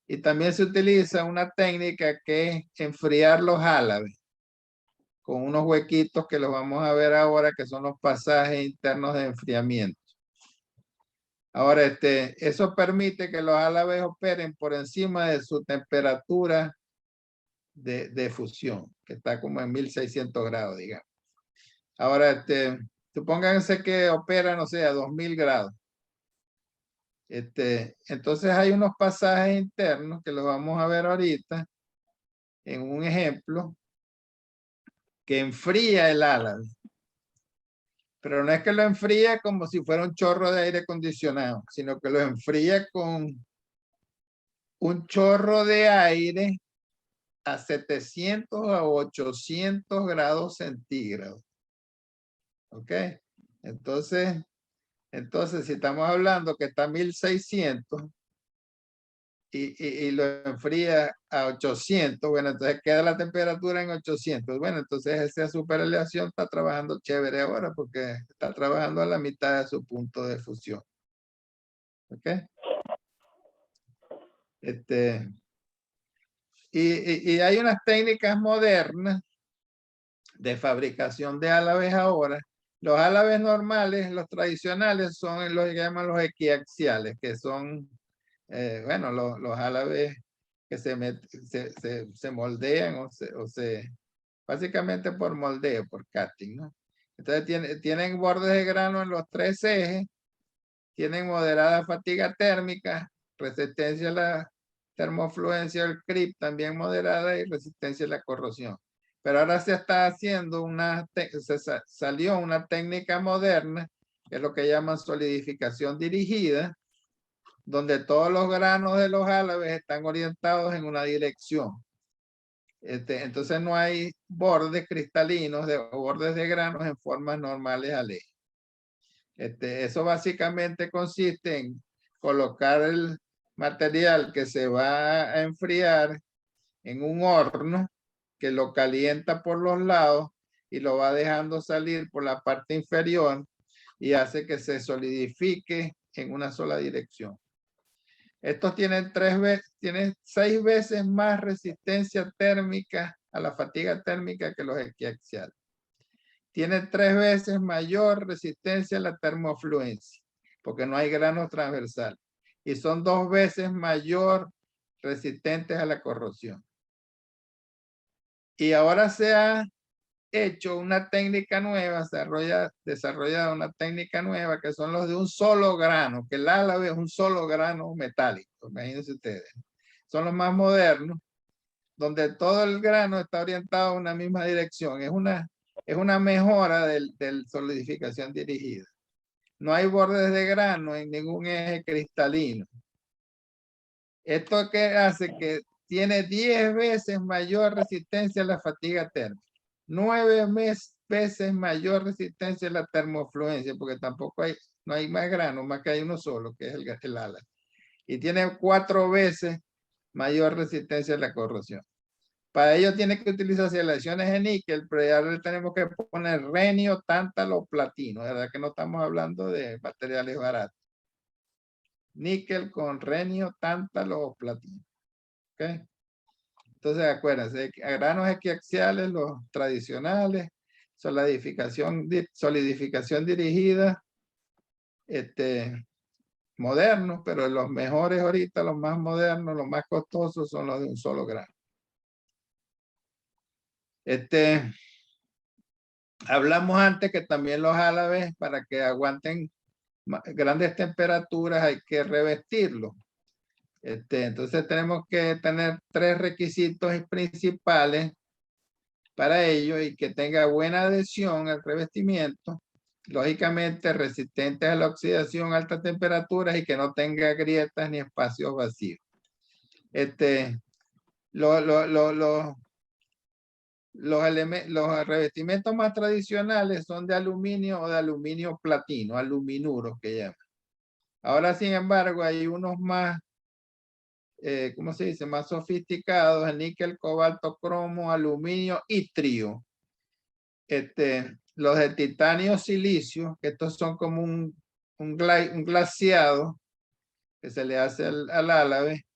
y también se utiliza una técnica que es enfriar los álabes con unos huequitos que los vamos a ver ahora, que son los pasajes internos de enfriamiento. Ahora, eso permite que los álabes operen por encima de su temperatura de fusión, que está como en 1600 grados, digamos. Ahora, supónganse que opera, no sé, a 2000 grados. Entonces hay unos pasajes internos que los vamos a ver ahorita en un ejemplo que enfría el álave. Pero no es que lo enfría como si fuera un chorro de aire acondicionado, sino que lo enfría con un chorro de aire a 700 a 800 grados centígrados. ¿Ok? Entonces, si estamos hablando que está a 1600 y lo enfría a 800, bueno, entonces queda la temperatura en 800. Bueno, entonces esa superaleación está trabajando chévere ahora porque está trabajando a la mitad de su punto de fusión. ¿Ok? Y hay unas técnicas modernas de fabricación de álabes ahora. Los álabes normales, los tradicionales, son los que llaman los equiaxiales, que son, bueno, los álabes que se moldean básicamente por moldeo, por cutting, ¿no? Entonces tienen bordes de grano en los 3 ejes, tienen moderada fatiga térmica, resistencia a la termofluencia del CRIP también moderada y resistencia a la corrosión. Pero ahora se está haciendo salió una técnica moderna, que es lo que llaman solidificación dirigida, donde todos los granos de los álabes están orientados en una dirección. Entonces no hay bordes cristalinos o bordes de granos en formas normales al eje. Eso básicamente consiste en colocar el material que se va a enfriar en un horno que lo calienta por los lados y lo va dejando salir por la parte inferior y hace que se solidifique en una sola dirección. Estos tienen 6 veces más resistencia térmica a la fatiga térmica que los equiaxiales. Tiene 3 veces mayor resistencia a la termofluencia, porque no hay granos transversales. Y son 2 veces mayor resistentes a la corrosión. Y ahora se ha hecho una técnica nueva, desarrollada una técnica nueva, que son los de un solo grano, que el álave es un solo grano metálico, imagínense ustedes. Son los más modernos, donde todo el grano está orientado a una misma dirección. Es una mejora del solidificación dirigida. No hay bordes de grano en ningún eje cristalino. Esto que hace que tiene 10 veces mayor resistencia a la fatiga térmica, 9 veces mayor resistencia a la termofluencia, porque tampoco no hay más grano, más que hay uno solo, que es el ala. Y tiene 4 veces mayor resistencia a la corrosión. Para ello tiene que utilizarse aleaciones de níquel, pero ya le tenemos que poner renio, tántalo, platino, ¿verdad? Que no estamos hablando de materiales baratos. Níquel con renio, tántalo o platino. ¿Ok? Entonces, acuérdense, granos equiaxiales, los tradicionales, solidificación dirigida, modernos, pero los mejores ahorita, los más modernos, los más costosos son los de un solo grano. Hablamos antes que también los álabes, para que aguanten grandes temperaturas, hay que revestirlos. Entonces tenemos que tener 3 requisitos principales para ello, y que tenga buena adhesión al revestimiento, lógicamente resistente a la oxidación a altas temperaturas y que no tenga grietas ni espacios vacíos. Los revestimientos más tradicionales son de aluminio o de aluminio platino, aluminuro que llaman. Ahora, sin embargo, hay unos más, ¿cómo se dice? Más sofisticados, el níquel, cobalto, cromo, aluminio y trío. Los de titanio, silicio, que estos son como un glaseado que se le hace al álave.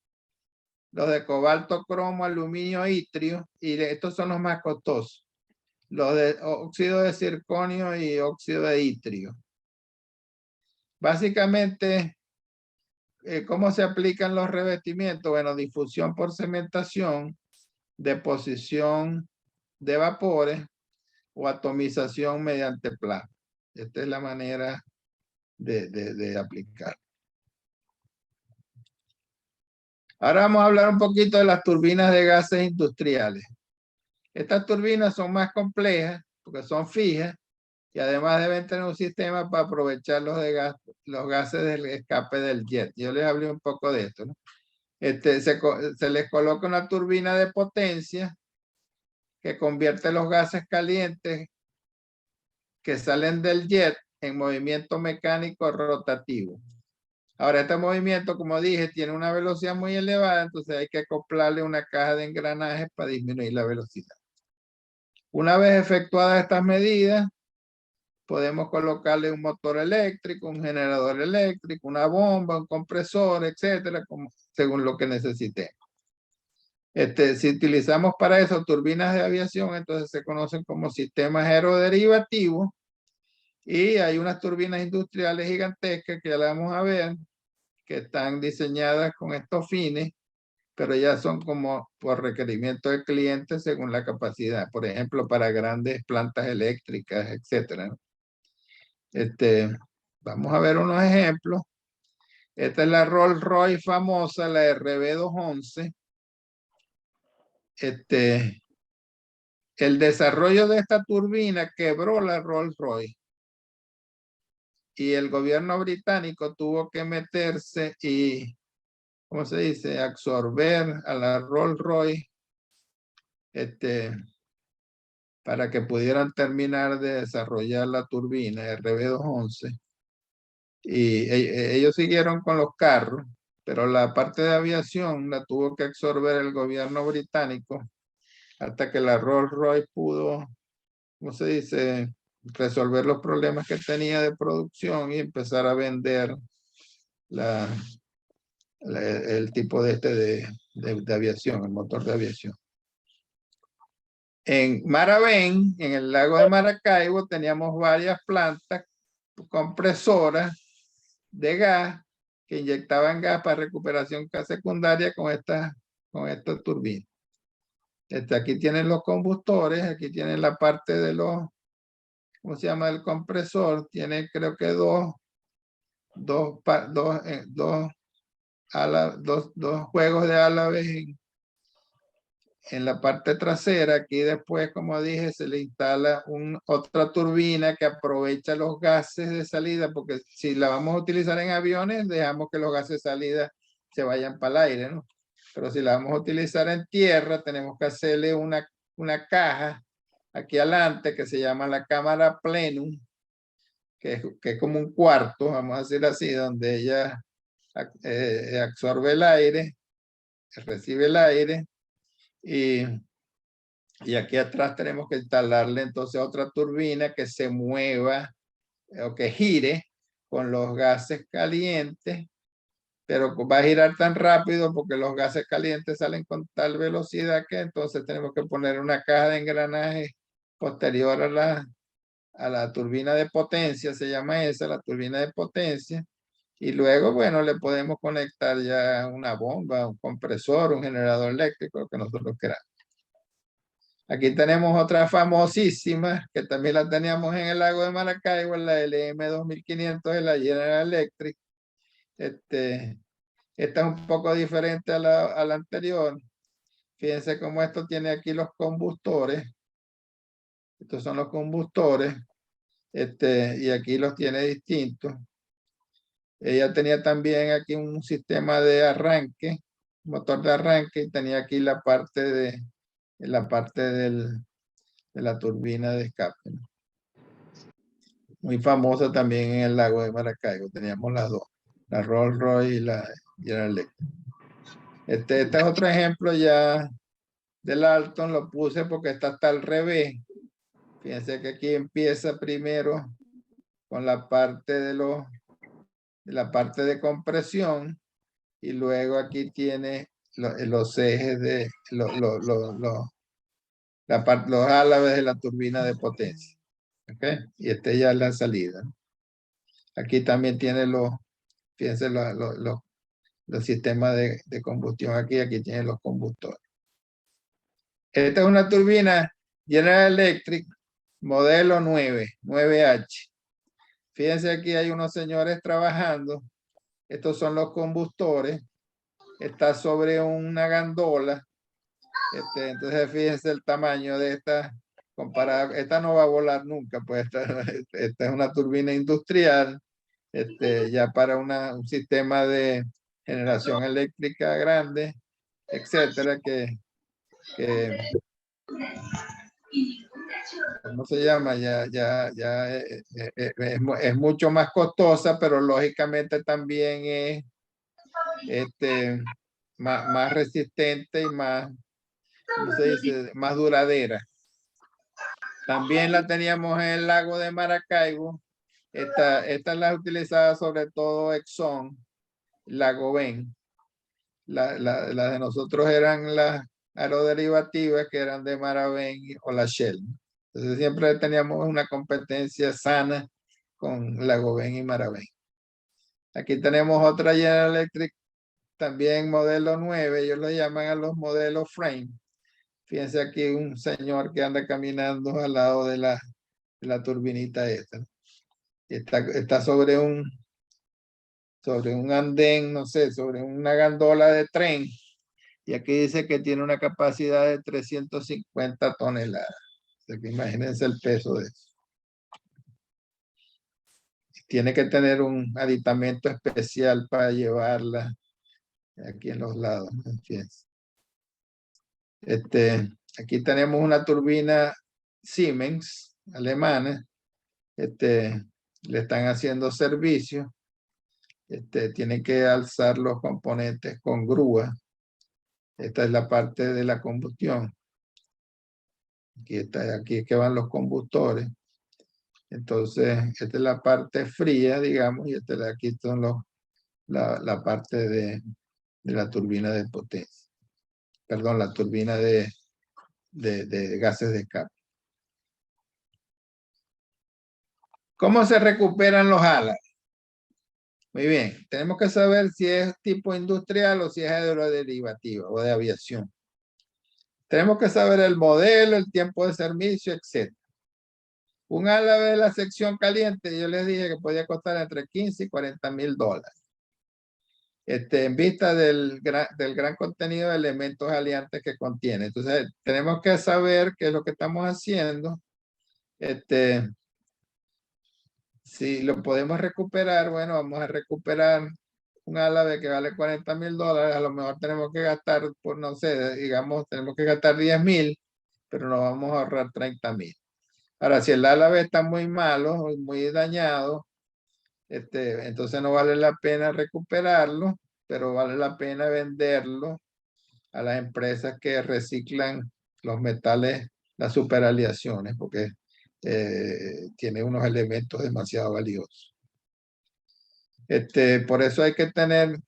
Los de cobalto, cromo, aluminio, itrio, y estos son los más costosos. Los de óxido de circonio y óxido de itrio. Básicamente, ¿cómo se aplican los revestimientos? Bueno, difusión por cementación, deposición de vapores o atomización mediante plasma. Esta es la manera de aplicar. Ahora vamos a hablar un poquito de las turbinas de gases industriales. Estas turbinas son más complejas porque son fijas y además deben tener un sistema para aprovechar los gases del escape del jet. Yo les hablé un poco de esto, ¿no? Se les coloca una turbina de potencia que convierte los gases calientes que salen del jet en movimiento mecánico rotativo. Ahora, este movimiento, como dije, tiene una velocidad muy elevada, entonces hay que acoplarle una caja de engranajes para disminuir la velocidad. Una vez efectuadas estas medidas, podemos colocarle un motor eléctrico, un generador eléctrico, una bomba, un compresor, etcétera, según lo que necesitemos. Si utilizamos para eso turbinas de aviación, entonces se conocen como sistemas aeroderivativos, y hay unas turbinas industriales gigantescas que ya las vamos a ver, que están diseñadas con estos fines, pero ya son como por requerimiento del cliente según la capacidad, por ejemplo, para grandes plantas eléctricas, etcétera, ¿no? Vamos a ver unos ejemplos. Esta es la Rolls Royce famosa, la RB211. El desarrollo de esta turbina quebró la Rolls Royce y el gobierno británico tuvo que meterse y, ¿cómo se dice?, absorber a la Rolls Royce para que pudieran terminar de desarrollar la turbina RB211. Y ellos siguieron con los carros, pero la parte de aviación la tuvo que absorber el gobierno británico hasta que la Rolls Royce pudo, ¿cómo se dice?, resolver los problemas que tenía de producción y empezar a vender el tipo de aviación, el motor de aviación. En Maravén, en el lago de Maracaibo, teníamos varias plantas compresoras de gas que inyectaban gas para recuperación secundaria con estas turbinas. Aquí tienen los combustores, aquí tienen la parte de los, ¿cómo se llama?, el compresor. Tiene, creo que dos juegos de álabes en la parte trasera. Aquí después, como dije, se le instala otra turbina que aprovecha los gases de salida, porque si la vamos a utilizar en aviones, dejamos que los gases de salida se vayan para el aire, ¿no? Pero si la vamos a utilizar en tierra, tenemos que hacerle una caja aquí adelante que se llama la cámara plenum, que es como un cuarto, vamos a decir así, donde ella absorbe el aire, recibe el aire, y aquí atrás tenemos que instalarle entonces otra turbina que se mueva o que gire con los gases calientes, pero va a girar tan rápido porque los gases calientes salen con tal velocidad que entonces tenemos que poner una caja de engranaje posterior a la turbina de potencia, se llama esa, la turbina de potencia, y luego, bueno, le podemos conectar ya una bomba, un compresor, un generador eléctrico, lo que nosotros queramos. Aquí tenemos otra famosísima, que también la teníamos en el lago de Maracaibo, la LM2500 de la General Electric. Esta es un poco diferente a la anterior. Fíjense cómo esto tiene aquí los combustores. Estos son los combustores. Y aquí los tiene distintos. Ella tenía también aquí un sistema de arranque, motor de arranque, y tenía aquí la parte de la turbina de escape, ¿no? Muy famosa también en el lago de Maracaibo. Teníamos las dos, la Rolls Royce y la General Electric. Este es otro ejemplo ya del Alton, lo puse porque está al revés. Fíjense que aquí empieza primero con la parte de la parte de compresión, y luego aquí tiene los ejes de los álabes de la turbina de potencia. ¿Okay? Y ya es la salida. Aquí también tiene fíjense, los sistemas de combustión aquí tiene los combustores. Esta es una turbina General Electric modelo 9H. Fíjense, aquí hay unos señores trabajando. Estos son los combustores. está sobre una gandola. Entonces fíjense el tamaño de esta comparada. Esta no va a volar nunca, pues esta es una turbina industrial, ya para un sistema de generación eléctrica grande, etcétera, que ¿cómo se llama? Es mucho más costosa, pero lógicamente también es más resistente y más, ¿cómo se dice? Más duradera. También la teníamos en el lago de Maracaibo. Esta la utilizaba sobre todo Exxon, Lago Ben. Las de nosotros eran las aeroderivativas que eran de Maravén o la Shell. Entonces siempre teníamos una competencia sana con Lago Ben y Maravén. Aquí tenemos otra General Electric, también modelo 9, ellos lo llaman a los modelos frame. Fíjense aquí un señor que anda caminando al lado de la turbinita esta. Está sobre un andén, no sé, sobre una gandola de tren. Y aquí dice que tiene una capacidad de 350 toneladas. O sea que imagínense el peso de eso. Tiene que tener un aditamento especial para llevarla aquí en los lados. Fíjense. Aquí tenemos una turbina Siemens alemana. Le están haciendo servicio. Tiene que alzar los componentes con grúa. Esta es la parte de la combustión. Aquí es que van los combustores. Entonces, esta es la parte fría, digamos, y aquí son la parte de la turbina de potencia. Perdón, la turbina de gases de escape. ¿Cómo se recuperan los alas? Muy bien, tenemos que saber si es tipo industrial o si es aeroderivativa o de aviación. Tenemos que saber el modelo, el tiempo de servicio, etc. Un ala de la sección caliente, yo les dije que podía costar entre 15 y 40 mil dólares. En vista del gran contenido de elementos aliantes que contiene. Entonces, tenemos que saber qué es lo que estamos haciendo. Si lo podemos recuperar, bueno, vamos a recuperar un ala que vale 40 mil dólares. A lo mejor tenemos que gastar, por no sé, digamos, tenemos que gastar 10 mil, pero nos vamos a ahorrar 30 mil. Ahora, si el ala está muy malo, muy dañado, entonces no vale la pena recuperarlo, pero vale la pena venderlo a las empresas que reciclan los metales, las superaleaciones, porque tiene unos elementos demasiado valiosos. Por eso hay que tener,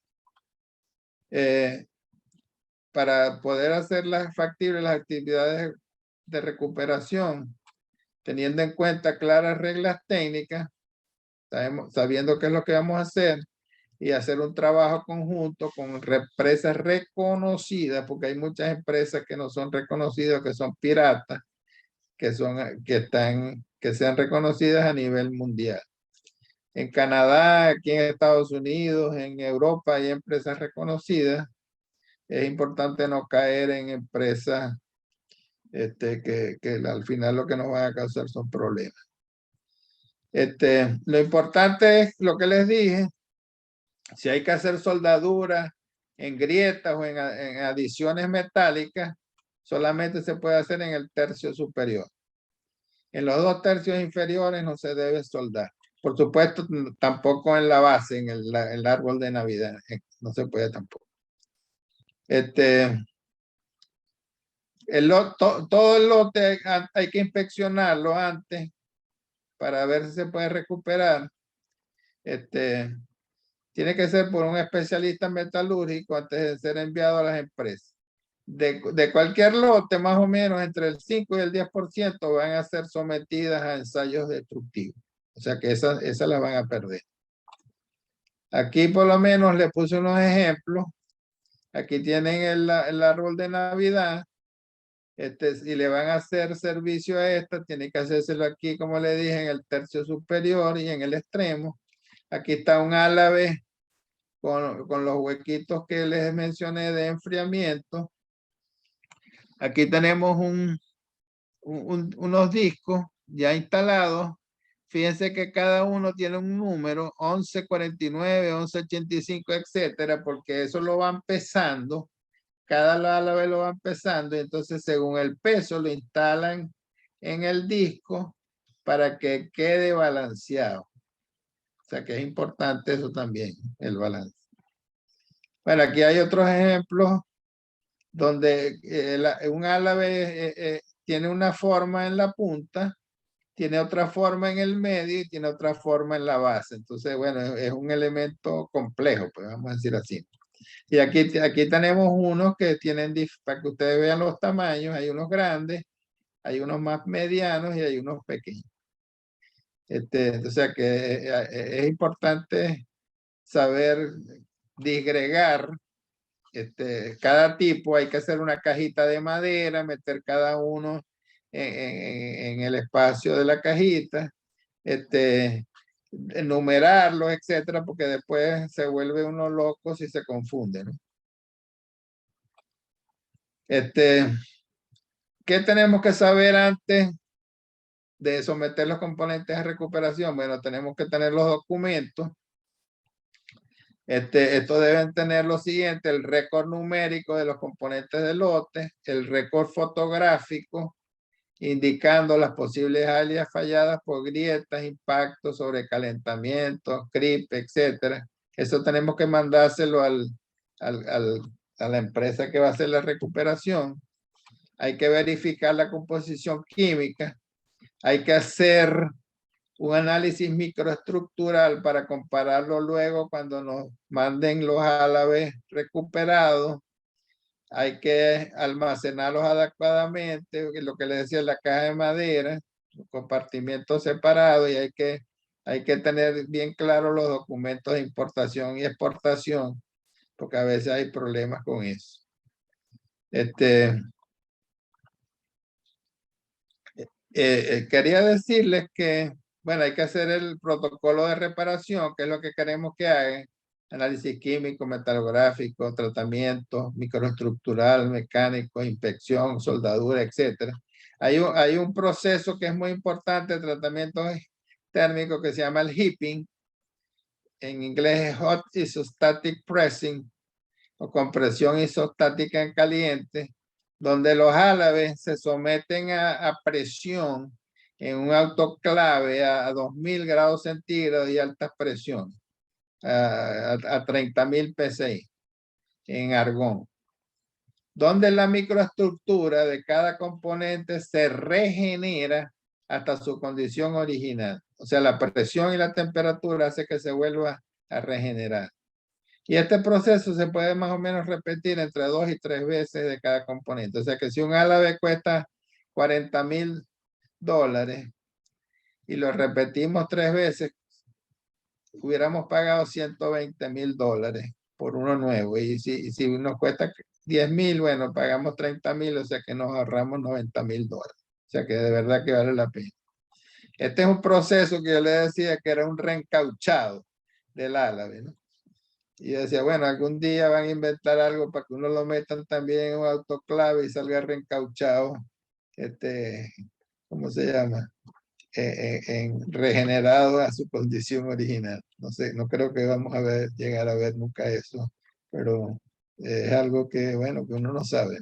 para poder hacer factibles las actividades de recuperación, teniendo en cuenta claras reglas técnicas, sabiendo qué es lo que vamos a hacer y hacer un trabajo conjunto con empresas reconocidas, porque hay muchas empresas que no son reconocidas, que son piratas, que sean reconocidas a nivel mundial. En Canadá, aquí en Estados Unidos, en Europa hay empresas reconocidas. Es importante no caer en empresas que al final lo que nos van a causar son problemas. Lo importante es lo que les dije. Si hay que hacer soldaduras en grietas o en adiciones metálicas, solamente se puede hacer en el tercio superior. En los 2 tercios inferiores no se debe soldar. Por supuesto, tampoco en la base, en el árbol de Navidad. No se puede tampoco. Todo el lote hay que inspeccionarlo antes para ver si se puede recuperar. Tiene que ser por un especialista metalúrgico antes de ser enviado a las empresas. De cualquier lote, más o menos entre el 5 y el 10% van a ser sometidas a ensayos destructivos. O sea que esas las van a perder. Aquí por lo menos les puse unos ejemplos. Aquí tienen el árbol de Navidad. Si le van a hacer servicio a esta, tiene que hacérselo aquí, como le dije, en el tercio superior y en el extremo. Aquí está un álave con los huequitos que les mencioné de enfriamiento. Aquí tenemos unos discos ya instalados. Fíjense que cada uno tiene un número, 1149, 1185, etcétera, porque eso lo van pesando. Cada álabe lo van pesando y entonces según el peso lo instalan en el disco para que quede balanceado. O sea que es importante eso también, el balance. Bueno, aquí hay otros ejemplos donde un álabe tiene una forma en la punta, tiene otra forma en el medio y tiene otra forma en la base. Entonces, bueno, es un elemento complejo, pues vamos a decir así. Y aquí tenemos unos que tienen, para que ustedes vean los tamaños, hay unos grandes, hay unos más medianos y hay unos pequeños. O sea que es importante saber disgregar cada tipo. Hay que hacer una cajita de madera, meter cada uno en el espacio de la cajita, enumerarlos, etcétera, porque después se vuelve uno loco si se confunde, ¿no? ¿Qué tenemos que saber antes de someter los componentes a recuperación? Bueno, tenemos que tener los documentos. Estos deben tener lo siguiente: el récord numérico de los componentes del lote, el récord fotográfico, indicando las posibles áreas falladas por grietas, impactos, sobrecalentamientos, creep, etcétera. Eso tenemos que mandárselo a la empresa que va a hacer la recuperación. Hay que verificar la composición química. Hay que hacer un análisis microestructural para compararlo luego cuando nos manden los álabes recuperados. Hay que almacenarlos adecuadamente, lo que les decía, la caja de madera, compartimientos separados, y hay que tener bien claros los documentos de importación y exportación, porque a veces hay problemas con eso. Quería decirles que, bueno, hay que hacer el protocolo de reparación, que es lo que queremos que hagan: análisis químico, metalográfico, tratamiento microestructural, mecánico, inspección, soldadura, etcétera. Hay un proceso que es muy importante, tratamiento térmico, que se llama el heaping. En inglés es hot isostatic pressing, o compresión isostática en caliente, donde los álabes se someten a presión en un autoclave a 2000 grados centígrados y altas presiones, a 30.000 psi en argón, donde la microestructura de cada componente se regenera hasta su condición original. O sea, la presión y la temperatura hace que se vuelva a regenerar. Y este proceso se puede más o menos repetir entre 2 y 3 veces de cada componente. O sea que si un álabe cuesta $40,000 y lo repetimos 3 veces, hubiéramos pagado $120,000 por uno nuevo. Y si nos cuesta 10,000, bueno, pagamos 30,000, o sea que nos ahorramos $90,000. O sea que de verdad que vale la pena. Este es un proceso que yo le decía que era un reencauchado del álabe, ¿no? Y yo decía, bueno, algún día van a inventar algo para que uno lo metan también en un autoclave y salga reencauchado, ¿cómo se llama? Regenerado a su condición original. No sé, no creo que vamos a llegar a ver nunca eso, pero es algo que, bueno, que uno no sabe.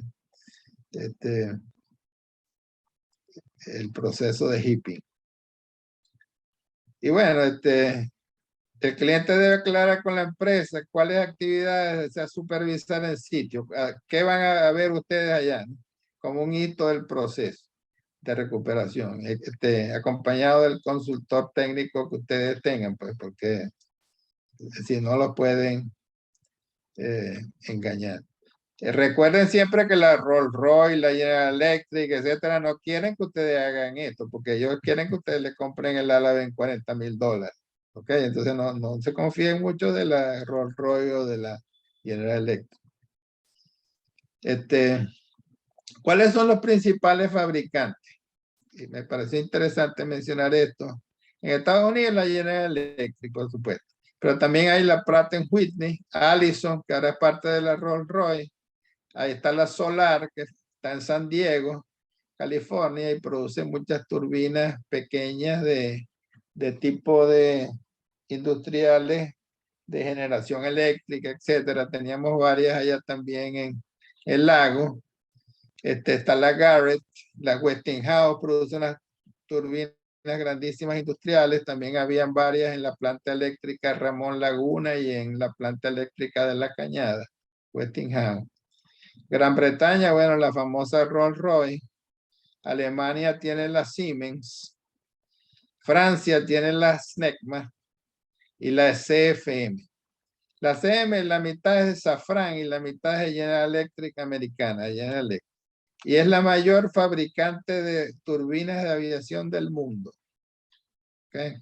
El proceso de heaping. Y bueno, el cliente debe aclarar con la empresa cuáles actividades desea supervisar en el sitio. ¿Qué van a ver ustedes allá, ¿no? Como un hito del proceso de recuperación, acompañado del consultor técnico que ustedes tengan, pues, porque si no lo pueden engañar. Recuerden siempre que la Rolls-Royce, la General Electric, etcétera, no quieren que ustedes hagan esto, porque ellos quieren que ustedes le compren el álabe en $40,000. ¿Ok? Entonces no se confíen mucho de la Rolls-Royce o de la General Electric. ¿Cuáles son los principales fabricantes? Y me parece interesante mencionar esto. En Estados Unidos, la General Electric, por supuesto. Pero también hay la Pratt Whitney, Allison, que ahora es parte de la Rolls-Royce. Ahí está la Solar, que está en San Diego, California, y produce muchas turbinas pequeñas de tipo de industriales de generación eléctrica, etcétera. Teníamos varias allá también en el lago. Está la Garrett, la Westinghouse produce unas turbinas grandísimas industriales. También habían varias en la planta eléctrica Ramón Laguna y en la planta eléctrica de La Cañada, Westinghouse. Gran Bretaña, bueno, la famosa Rolls-Royce. Alemania tiene la Siemens. Francia tiene la Snecma y la CFM. La CM, la mitad es de Safran y la mitad es de General Electric americana, General Electric. Y es la mayor fabricante de turbinas de aviación del mundo. ¿Okay?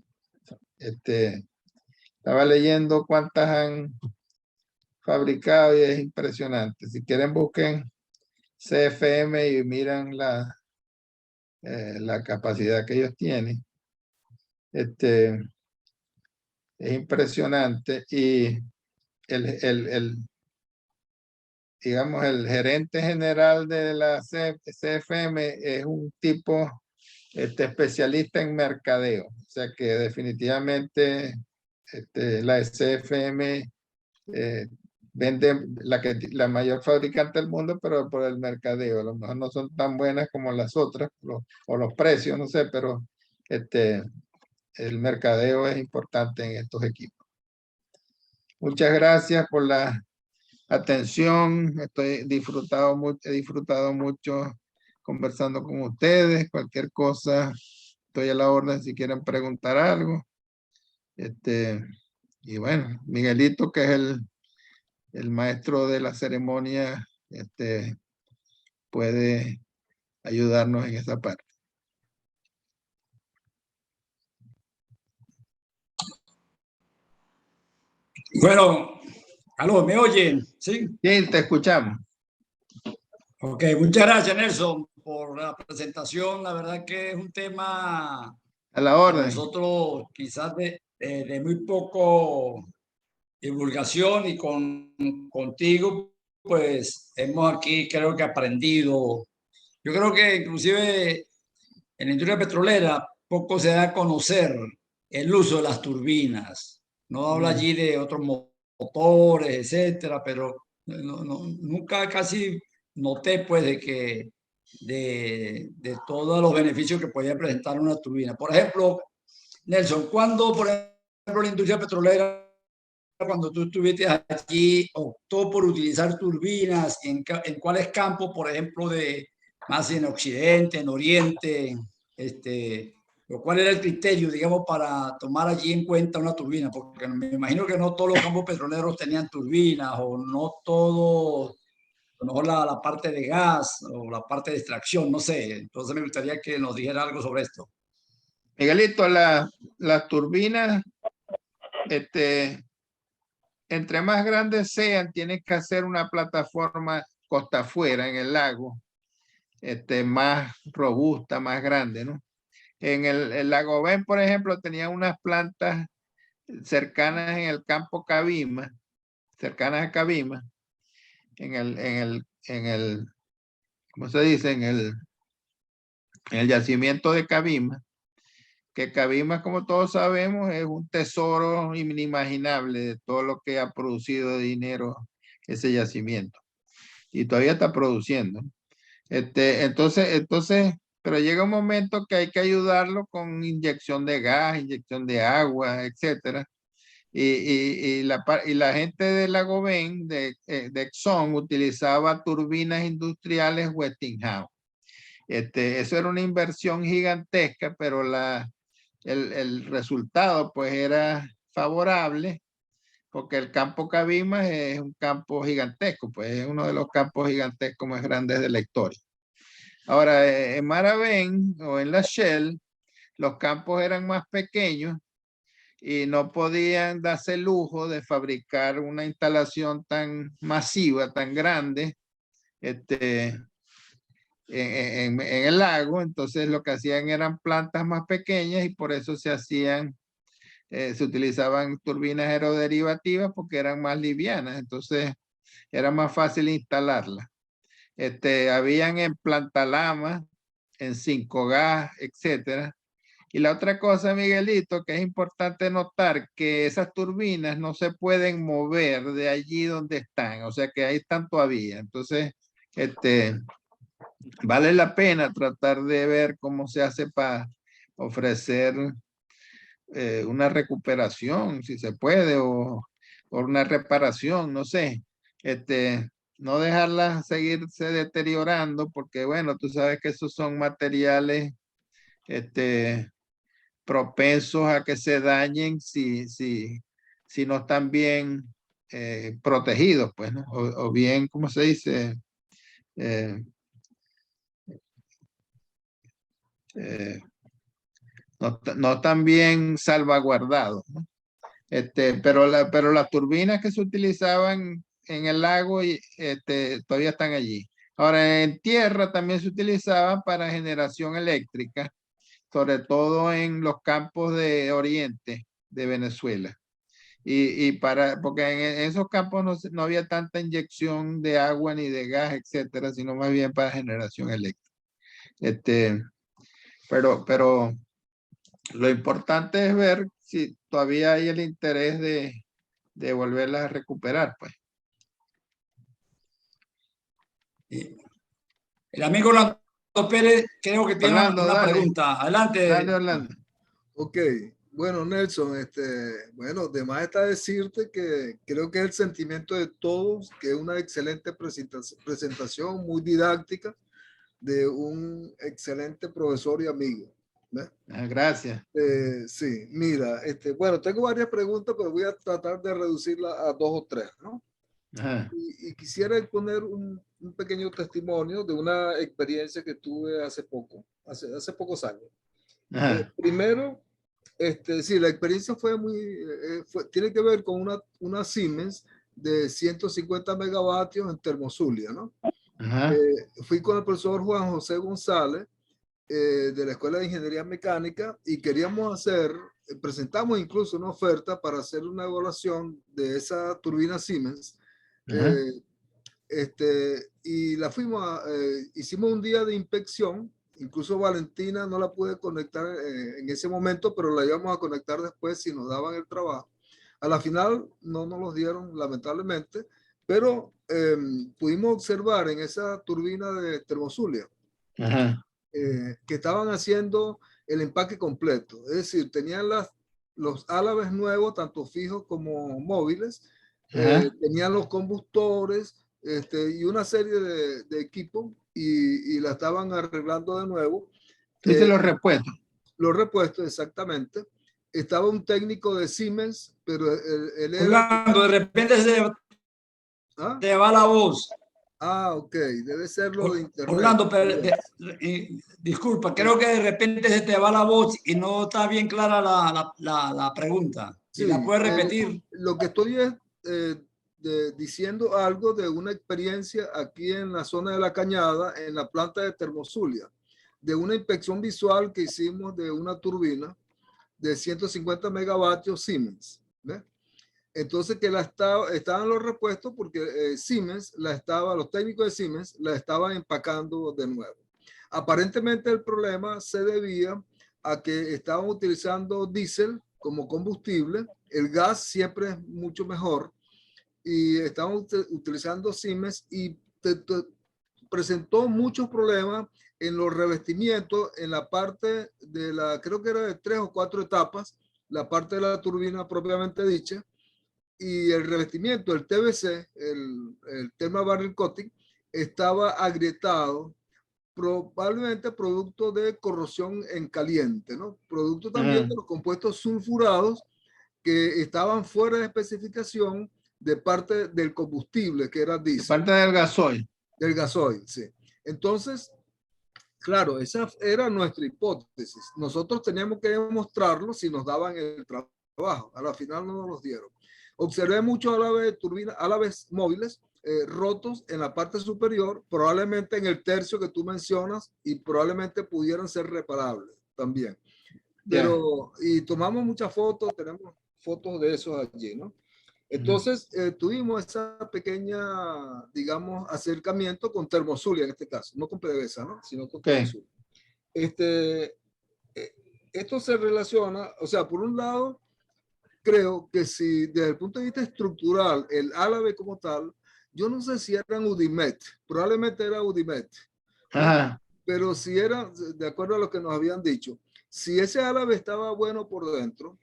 Estaba leyendo cuántas han fabricado y es impresionante. Si quieren, busquen CFM y miran la capacidad que ellos tienen. Es impresionante. Y digamos, el gerente general de la CFM es un tipo especialista en mercadeo. O sea que definitivamente la CFM vende la mayor fabricante del mundo, pero por el mercadeo. A lo mejor no son tan buenas como las otras, o los precios, no sé, pero el mercadeo es importante en estos equipos. Muchas gracias por la atención. He disfrutado mucho conversando con ustedes. Cualquier cosa, estoy a la orden si quieren preguntar algo. Y bueno, Miguelito, que es el maestro de la ceremonia, puede ayudarnos en esa parte. Bueno, aló, ¿me oyen? Sí. Sí, te escuchamos. Ok, muchas gracias, Nelson, por la presentación. La verdad que es un tema A la para orden. nosotros quizás de muy poco divulgación, y contigo pues hemos aquí creo que aprendido. Yo creo que inclusive en la industria petrolera poco se da a conocer el uso de las turbinas. No habla allí de otros motores, etcétera, pero nunca casi noté pues de todos los beneficios que podía presentar una turbina. Por ejemplo, Nelson, ¿cuándo, por ejemplo, la industria petrolera, cuando tú estuviste aquí, optó por utilizar turbinas? ¿En cuáles campos, por ejemplo, más en Occidente, en Oriente? ¿Cuál era el criterio, digamos, para tomar allí en cuenta una turbina? Porque me imagino que no todos los campos petroleros tenían turbinas, o no todos, a lo mejor la parte de gas o la parte de extracción, no sé. Entonces me gustaría que nos dijera algo sobre esto. Miguelito, las turbinas, entre más grandes sean, tienes que hacer una plataforma costa afuera en el lago, más robusta, más grande, ¿no? En el lago Ben, por ejemplo, tenía unas plantas cercanas en el campo Cabima, cercanas a Cabima, en el, ¿cómo se dice? En el yacimiento de Cabima, que Cabima, como todos sabemos, es un tesoro inimaginable de todo lo que ha producido de dinero ese yacimiento. Y todavía está produciendo. Entonces, pero llega un momento que hay que ayudarlo con inyección de gas, inyección de agua, etcétera. Y la gente de Lago Ben, de Exxon, utilizaba turbinas industriales Westinghouse. Eso era una inversión gigantesca, pero el resultado pues era favorable, porque el campo Cabimas es un campo gigantesco, pues es uno de los campos gigantescos más grandes de la historia. Ahora, en Maravén o en la Shell, los campos eran más pequeños y no podían darse el lujo de fabricar una instalación tan masiva, tan grande, en el lago. Entonces lo que hacían eran plantas más pequeñas y por eso se hacían se utilizaban turbinas aeroderivativas porque eran más livianas, entonces era más fácil instalarlas. Habían en planta lama, en 5 gas, etcétera. Y la otra cosa, Miguelito, que es importante notar que esas turbinas no se pueden mover de allí donde están, o sea que ahí están todavía. Entonces, vale la pena tratar de ver cómo se hace para ofrecer una recuperación, si se puede, o una reparación, no sé. No dejarlas seguirse deteriorando, porque bueno, tú sabes que esos son materiales propensos a que se dañen si no están bien protegidos, pues, ¿no? O bien, ¿cómo se dice? No están bien salvaguardados, ¿no? Pero las turbinas que se utilizaban en el lago todavía están allí. Ahora, en tierra también se utilizaban para generación eléctrica, sobre todo en los campos de oriente de Venezuela. Porque en esos campos no había tanta inyección de agua ni de gas, etcétera, sino más bien para generación eléctrica. Pero lo importante es ver si todavía hay el interés de volverlas a recuperar, pues. El amigo Orlando Pérez creo que tiene Orlando, una dale. pregunta. Adelante. Dale, Orlando. Ok, bueno, Nelson, bueno, de más está decirte que creo que es el sentimiento de todos, que es una excelente presentación, muy didáctica, de un excelente profesor y amigo. Gracias. Sí, mira, bueno, tengo varias preguntas, pero voy a tratar de reducirlas a 2 o 3, ¿no? Ajá. Y quisiera exponer un pequeño testimonio de una experiencia que tuve hace pocos años. Ajá. Primero, sí, la experiencia fue tiene que ver con una Siemens de 150 megavatios en Termozulia, ¿no? Ajá. Fui con el profesor Juan José González de la Escuela de Ingeniería Mecánica y presentamos incluso una oferta para hacer una evaluación de esa turbina Siemens. Ajá. Y hicimos un día de inspección. Incluso Valentina no la pude conectar en ese momento, pero la íbamos a conectar después si nos daban el trabajo. A la final no nos los dieron, lamentablemente, pero pudimos observar en esa turbina de Termozulia que estaban haciendo el empaque completo. Es decir, tenían los álabes nuevos, tanto fijos como móviles, tenían los combustores y una serie de equipos y la estaban arreglando de nuevo. Dice los repuestos. Los repuestos, exactamente. Estaba un técnico de Siemens, pero él era... Orlando, de repente te va la voz. Ah, ok, debe ser lo de internet. Orlando, pero, disculpa, creo que de repente se te va la voz y no está bien clara la pregunta. Si Sí, la puedes repetir. lo que estoy es diciendo algo de una experiencia aquí en la zona de La Cañada, en la planta de Termozulia, de una inspección visual que hicimos de una turbina de 150 megavatios Siemens. ¿Ve? Entonces que estaban los repuestos porque Siemens los técnicos de Siemens la estaban empacando de nuevo. Aparentemente el problema se debía a que estaban utilizando diésel como combustible. El gas siempre es mucho mejor y estaban utilizando Siemens y presentó muchos problemas en los revestimientos en la parte creo que era de 3 o 4 etapas, la parte de la turbina propiamente dicha. Y el revestimiento, el TBC, el Thermal Barrier Coating, estaba agrietado, probablemente producto de corrosión en caliente, ¿no? Producto también de los compuestos sulfurados que estaban fuera de especificación de parte del combustible, que era diésel. De parte del gasoil. Del gasoil, sí. Entonces, claro, esa era nuestra hipótesis. Nosotros teníamos que demostrarlo si nos daban el trabajo. A la final no nos los dieron. Observé muchos álabes móviles rotos en la parte superior, probablemente en el tercio que tú mencionas y probablemente pudieran ser reparables también. pero y tomamos muchas fotos, tenemos fotos de esos allí, ¿no? Entonces tuvimos esa pequeña, digamos, acercamiento con Termozulia en este caso, no con PDVSA, ¿no? Sino con Termozulia. Esto se relaciona, o sea, por un lado, creo que si desde el punto de vista estructural, el Álave como tal, yo no sé si eran Udimet, probablemente era Udimet, Ajá. pero si era, de acuerdo a lo que nos habían dicho, si ese Álave estaba bueno por dentro,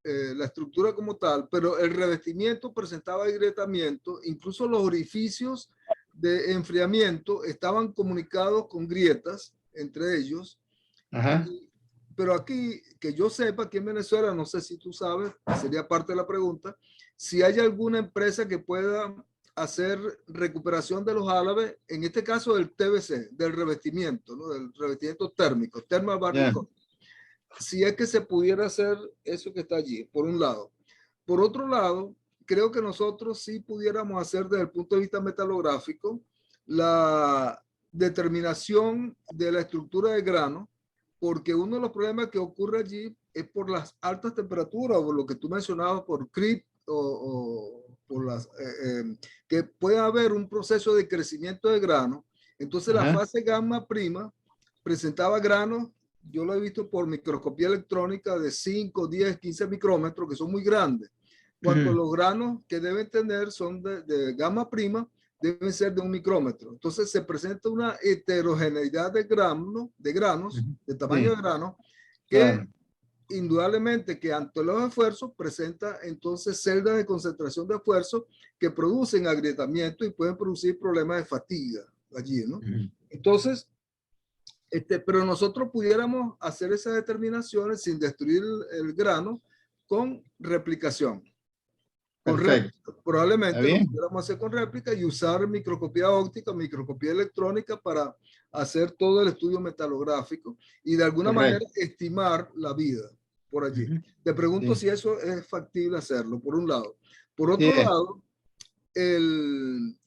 la estructura como tal, pero el revestimiento presentaba agrietamiento, incluso los orificios de enfriamiento estaban comunicados con grietas entre ellos. Ajá. Pero aquí, que yo sepa, aquí en Venezuela, no sé si tú sabes, sería parte de la pregunta, si hay alguna empresa que pueda hacer recuperación de los álabes, en este caso del TBC, del revestimiento, ¿no? Del revestimiento térmico, thermal barrier coating. Si es que se pudiera hacer eso que está allí, por un lado. Por otro lado, creo que nosotros sí pudiéramos hacer desde el punto de vista metalográfico la determinación de la estructura de grano, porque uno de los problemas que ocurre allí es por las altas temperaturas, o lo que tú mencionabas, por creep, o por las, que puede haber un proceso de crecimiento de grano. Entonces la fase gamma prima presentaba granos, yo lo he visto por microscopía electrónica de 5, 10, 15 micrómetros, que son muy grandes. Cuando los granos que deben tener son de gamma prima, deben ser de 1 micrómetro. Entonces se presenta una heterogeneidad de granos, de tamaño de grano, que indudablemente que ante los esfuerzos presenta entonces celdas de concentración de esfuerzo que producen agrietamiento y pueden producir problemas de fatiga allí, ¿no? Entonces, pero nosotros pudiéramos hacer esas determinaciones sin destruir el grano con replicación. Probablemente lo pudiéramos hacer con réplica y usar microscopía óptica, microscopía electrónica para hacer todo el estudio metalográfico y de alguna manera estimar la vida por allí. Te pregunto si eso es factible hacerlo, por un lado. Por otro lado, en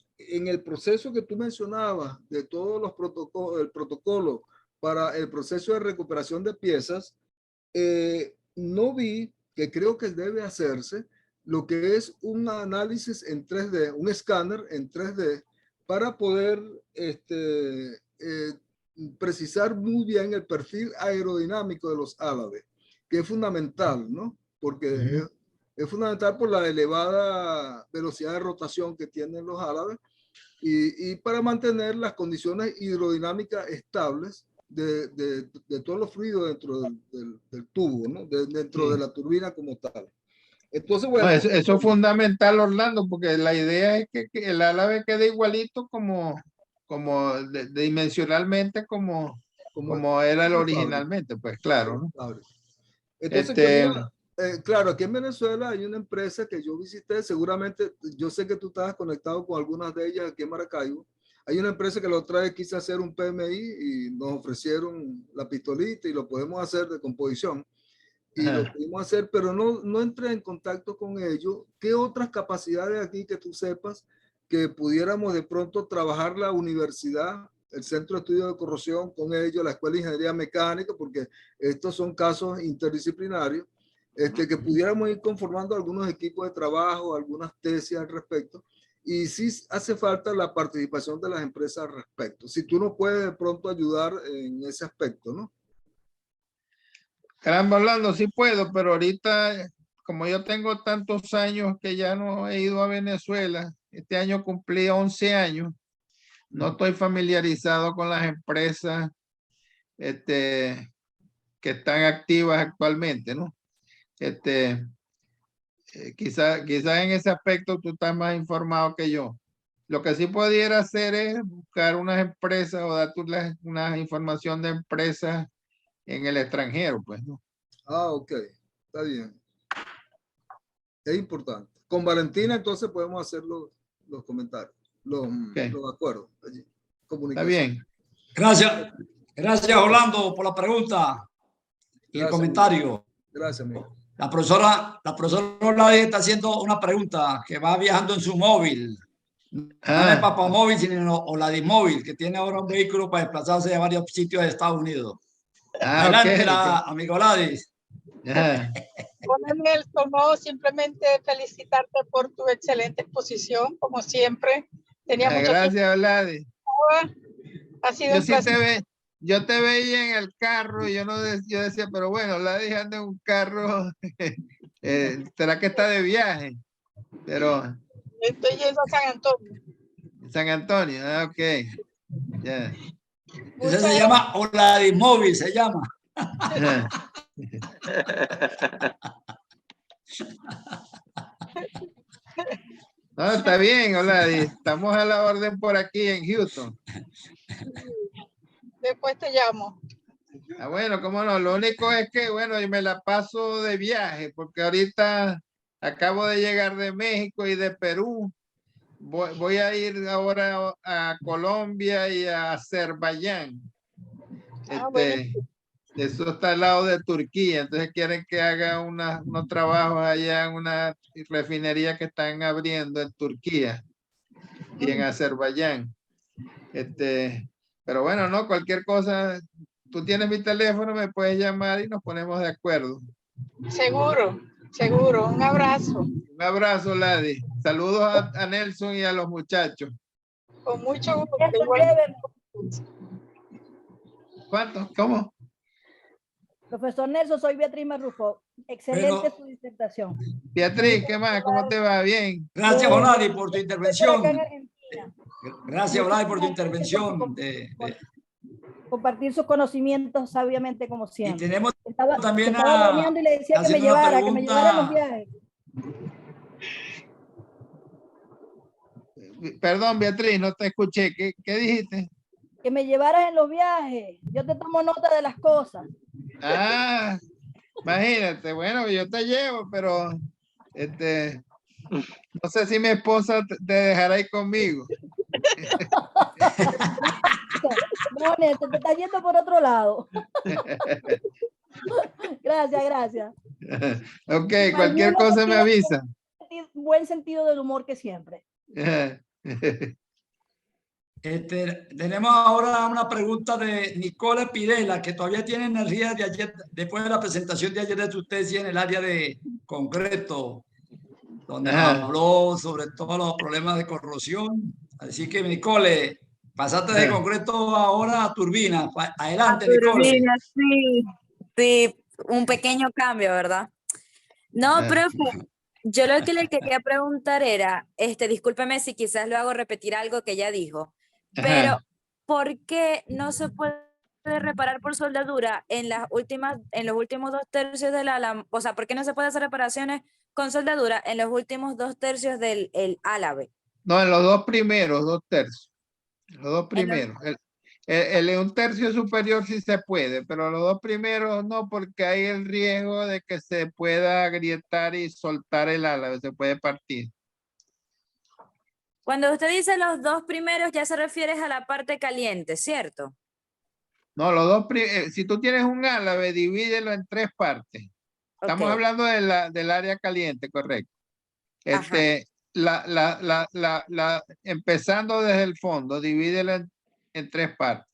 el proceso que tú mencionabas de todos los protocolos, el protocolo para el proceso de recuperación de piezas, no vi, que creo que debe hacerse, lo que es un análisis en 3D, un escáner en 3D, para poder precisar muy bien el perfil aerodinámico de los álabes, que es fundamental, ¿no? Porque es fundamental por la elevada velocidad de rotación que tienen los álabes y para mantener las condiciones hidrodinámicas estables de todos los fluidos dentro del tubo, ¿no? Dentro de la turbina como tal. Entonces, bueno. No, eso es fundamental, Orlando, porque la idea es que el álave quede igualito como dimensionalmente como era el originalmente, pues claro, ¿no? Entonces, claro, aquí en Venezuela hay una empresa que yo visité, seguramente, yo sé que tú estabas conectado con algunas de ellas aquí en Maracaibo. Hay una empresa que la otra vez quise hacer un PMI y nos ofrecieron la pistolita y lo podemos hacer de composición. Y lo pudimos hacer, pero no entré en contacto con ellos. ¿Qué otras capacidades aquí que tú sepas que pudiéramos de pronto trabajar la universidad, el Centro de Estudio de Corrosión con ellos, la Escuela de Ingeniería Mecánica, porque estos son casos interdisciplinarios, que pudiéramos ir conformando algunos equipos de trabajo, algunas tesis al respecto? Y sí hace falta la participación de las empresas al respecto. Si tú nos puedes de pronto ayudar en ese aspecto, ¿no? Caramba, Orlando, sí puedo, pero ahorita, como yo tengo tantos años que ya no he ido a Venezuela, este año cumplí 11 años, no estoy familiarizado con las empresas que están activas actualmente, ¿no? Quizá en ese aspecto tú estás más informado que yo. Lo que sí pudiera hacer es buscar unas empresas o dar una información de empresas en el extranjero, pues, ¿no? Ok, está bien. Es importante. Con Valentina entonces podemos hacer los comentarios, los acuerdos allí. Está bien. Gracias, Orlando, por la pregunta y el comentario. Amigo. Gracias, amigo. La profesora Orlando está haciendo una pregunta que va viajando en su móvil. No es Papamóvil, sino Oladimóvil, que tiene ahora un vehículo para desplazarse a varios sitios de Estados Unidos. Ah, Adelante, ok. amigo Ladis. Ajá. Hola Nelson, no, simplemente felicitarte por tu excelente exposición, como siempre. Tenía mucho tiempo, Gracias, Vladi. ha sido Yo un sí placer. yo te veía en el carro y yo decía, pero bueno, Vladi anda en un carro, ¿será que está de viaje? Pero Estoy yendo a San Antonio. San Antonio, ah, ok, ya. Ese Muchas se llama Oladis Móvil, se llama. Ajá. No, está bien, hola, estamos a la orden por aquí en Houston. Después te llamo. Ah, bueno, cómo no, lo único es que, bueno, yo me la paso de viaje, porque ahorita acabo de llegar de México y de Perú. Voy a ir ahora a Colombia y a Azerbaiyán. Ah, bueno, Eso está al lado de Turquía, entonces quieren que haga unos trabajos allá en una refinería que están abriendo en Turquía y en Azerbaiyán. Pero bueno, no, cualquier cosa, tú tienes mi teléfono, me puedes llamar y nos ponemos de acuerdo. seguro, seguro. Un abrazo. Un abrazo, Ladi. Saludos a Nelson y a los muchachos. Con mucho gusto. Esto Igual, lleve, ¿Cuántos? ¿Cómo? profesor Nelson, soy Beatriz Marrufo. Excelente Bueno. su disertación. Beatriz, ¿qué más? ¿Cómo te va? Bien. Gracias, Oladis, por tu Estoy por acá en intervención. Argentina. Gracias, Oladis, por tu Muchísimas gracias intervención. por compartir sus conocimientos sabiamente como Y siempre. tenemos Estaba también bromeando y le decía que me haciendo una llevara en los pregunta. viajes. Perdón, Beatriz, no te escuché. ¿Qué dijiste? Que me llevaras en los viajes. Yo te tomo nota de las cosas. Ah, imagínate, bueno, yo te llevo, pero no sé si mi esposa te dejará ir conmigo. No, Nelson, te estás yendo por otro lado. Gracias, gracias. Ok, Al cualquier mismo cosa me avisa. buen sentido del humor que siempre. Tenemos ahora una pregunta de Nicole Pirela, que todavía tiene energía de ayer, después de la presentación de ayer de su tesis en el área de concreto, donde nos Ajá. habló sobre todos los problemas de corrosión. Así que, Nicole, pasaste de concreto ahora a turbina. Adelante, Nicole. Turbina, sí, sí, un pequeño cambio, ¿verdad? No, profe, yo lo que le quería preguntar era, discúlpeme si quizás lo hago repetir algo que ya dijo, pero Ajá. ¿por qué no se puede reparar por soldadura en los últimos 2/3 del ala? O sea, ¿por qué no se puede hacer reparaciones con soldadura en los últimos 2/3 del álabe? No, en los dos primeros, 2/3. Los dos En los- primeros. El 1/3 superior sí se puede, pero los dos primeros no, porque hay el riesgo de que se pueda agrietar y soltar el ala, se puede partir. Cuando usted dice los 2 primeros, ya se refiere a la parte caliente, ¿cierto? No, si tú tienes un álabe, divídelo en 3 partes. Estamos Ok. hablando del área caliente, correcto. Ajá. Empezando desde el fondo, divídelo en 3 partes.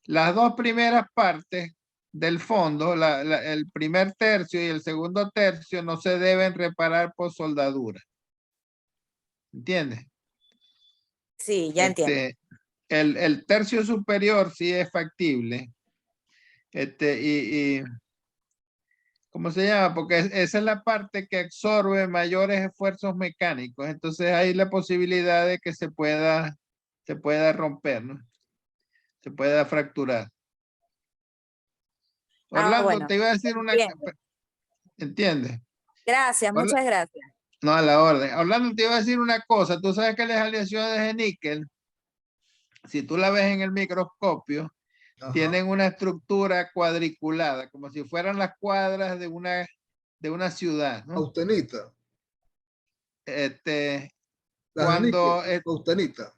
Las 2 primeras partes del fondo, el primer tercio y el segundo tercio, no se deben reparar por soldadura. ¿Entiendes? Sí, ya entiendo. El tercio superior sí es factible. ¿Cómo se llama? Porque esa es la parte que absorbe mayores esfuerzos mecánicos. Entonces hay la posibilidad de que se pueda romper, ¿no? Se pueda fracturar. Orlando, Bueno, te iba a decir una... bien. ¿Entiendes? Gracias, muchas gracias. No, a la orden. Orlando, te iba a decir una cosa. Tú sabes que las aleaciones de níquel, si tú la ves en el microscopio, tienen una estructura cuadriculada, como si fueran las cuadras de una ciudad, ¿no? Austenita. Cuando... Austenita.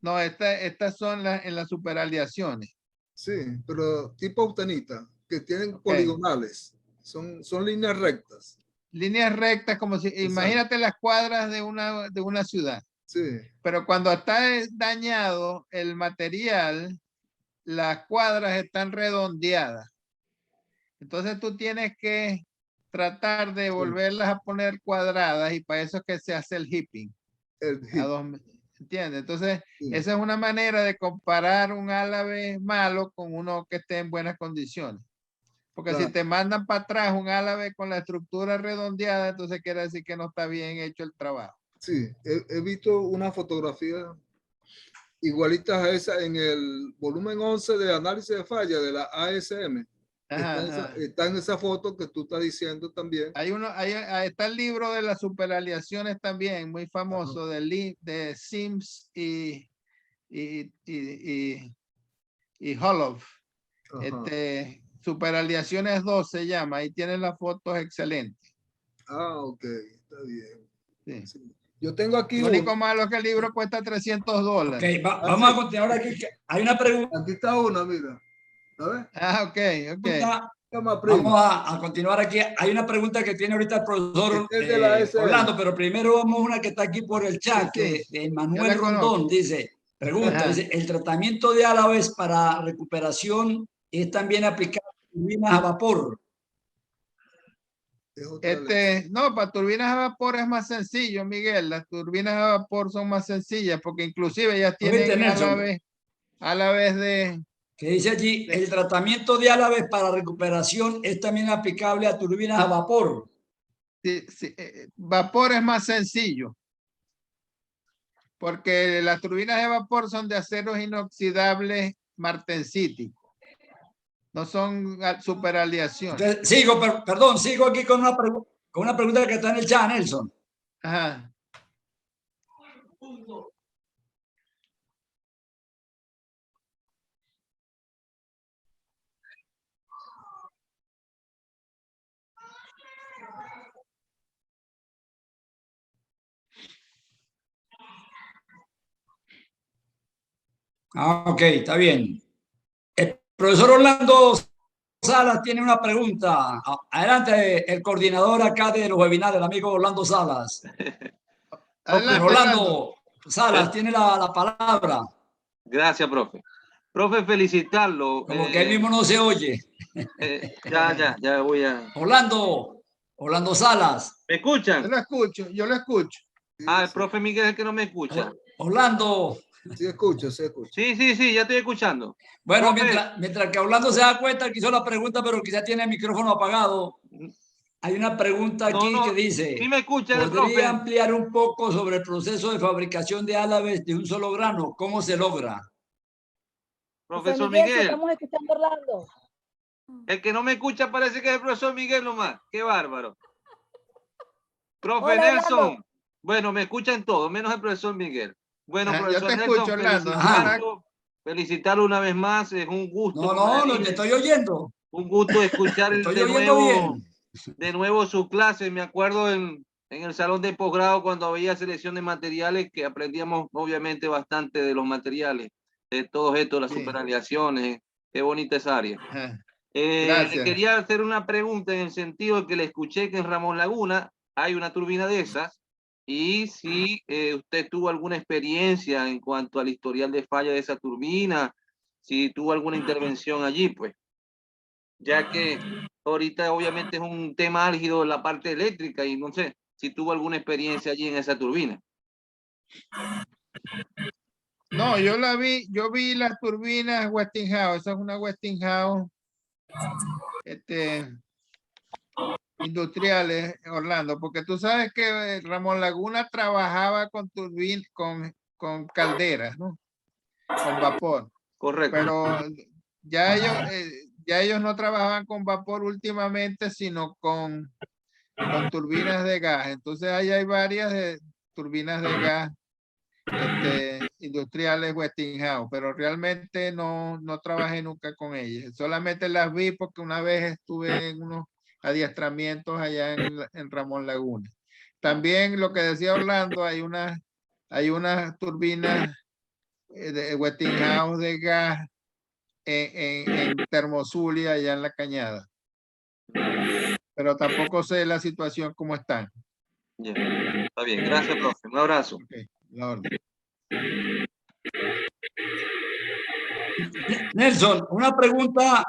No, estas son en las superaleaciones. Sí, pero tipo austenita, que tienen poligonales. Son líneas rectas. Líneas rectas, como si... Exacto. Imagínate las cuadras de una ciudad. Sí. Pero cuando está dañado el material, las cuadras están redondeadas. Entonces tú tienes que tratar de volverlas a poner cuadradas y para eso es que se hace el hipping. ¿Entiendes? Entonces, esa es una manera de comparar un álabe malo con uno que esté en buenas condiciones. Porque si te mandan para atrás un álabe con la estructura redondeada, entonces quiere decir que no está bien hecho el trabajo. Sí, he visto una fotografía igualitas a esa en el volumen 11 de análisis de falla de la ASM. Está en esa foto que tú estás diciendo también. Ahí está el libro de las superaleaciones también, muy famoso, de Sims y Hollow. Superaleaciones 2 se llama, ahí tienen las fotos excelentes. Ah, ok, está bien. Sí. Sí. Yo tengo aquí lo único malo es que el libro cuesta $300. Ok, vamos a continuar aquí. Hay una pregunta. Aquí está una, mira. A ver. Ok. Vamos a continuar aquí. Hay una pregunta que tiene ahorita el profesor Orlando, pero primero vamos a una que está aquí por el chat, que de Manuel Rondón dice, dice, ¿el tratamiento de álabes para recuperación es también aplicado a turbinas a vapor? No, para turbinas a vapor es más sencillo, Miguel. Las turbinas a vapor son más sencillas porque inclusive ellas tienen álabes de... Que dice allí, el tratamiento de álabes para recuperación es también aplicable a turbinas a vapor. Sí, vapor es más sencillo. Porque las turbinas de vapor son de aceros inoxidables martensíticos. No son superaleaciones. Sigo aquí con una pregunta que está en el chat, Nelson. Ajá. Ok, está bien. El profesor Orlando Salas tiene una pregunta. Adelante, el coordinador acá de los webinars, el amigo Orlando Salas. Adelante, Orlando Salas tiene la palabra. Gracias, profe. Profe, felicitarlo. Como que él mismo no se oye. Ya voy a... Orlando Salas. ¿Me escuchan? Yo lo escucho. El profe Miguel es el que no me escucha. Orlando. Sí, escucho. Sí, ya estoy escuchando. Bueno, mientras que Orlando se da cuenta que hizo la pregunta, pero quizá tiene el micrófono apagado. Hay una pregunta aquí que dice, ¿sí me escucha, ¿podría profe? ampliar un poco sobre el proceso de fabricación de álabes de un solo grano? ¿Cómo se logra? Profesor Miguel, Miguel. estamos escuchando a Orlando. El que no me escucha parece que es el profesor Miguel nomás. Qué bárbaro. Profe Hola, Nelson. Orlando. Bueno, me escuchan todos, menos el profesor Miguel. Bueno, profesor yo te Nelson, escucho, Orlando. felicitarlo una vez más. Es un gusto. No, te estoy oyendo. Un gusto escuchar de nuevo su clase. Me acuerdo en el salón de posgrado cuando había selección de materiales que aprendíamos obviamente bastante de los materiales, de todos estos, las superaleaciones. Qué bonita esa área. Le quería hacer una pregunta en el sentido de que le escuché que en Ramón Laguna hay una turbina de esas y si usted tuvo alguna experiencia en cuanto al historial de falla de esa turbina, si tuvo alguna intervención allí, pues, ya que ahorita obviamente es un tema álgido en la parte eléctrica y no sé si tuvo alguna experiencia allí en esa turbina. No, yo vi las turbinas Westinghouse, esa es una Westinghouse industriales, Orlando, porque tú sabes que Ramón Laguna trabajaba con turbinas, con calderas, ¿no? Con vapor. Correcto. Pero ya ellos no trabajaban con vapor últimamente, sino con turbinas de gas. Entonces ahí hay varias turbinas de gas industriales Westinghouse, pero realmente no trabajé nunca con ellas. Solamente las vi porque una vez estuve en unos adiestramientos allá en Ramón Laguna. También lo que decía Orlando, hay unas turbinas de Westinghouse de gas en Termozulia, allá en La Cañada. Pero tampoco sé la situación cómo están. Está bien, gracias, profe. Un abrazo. Okay, la orden. Nelson, una pregunta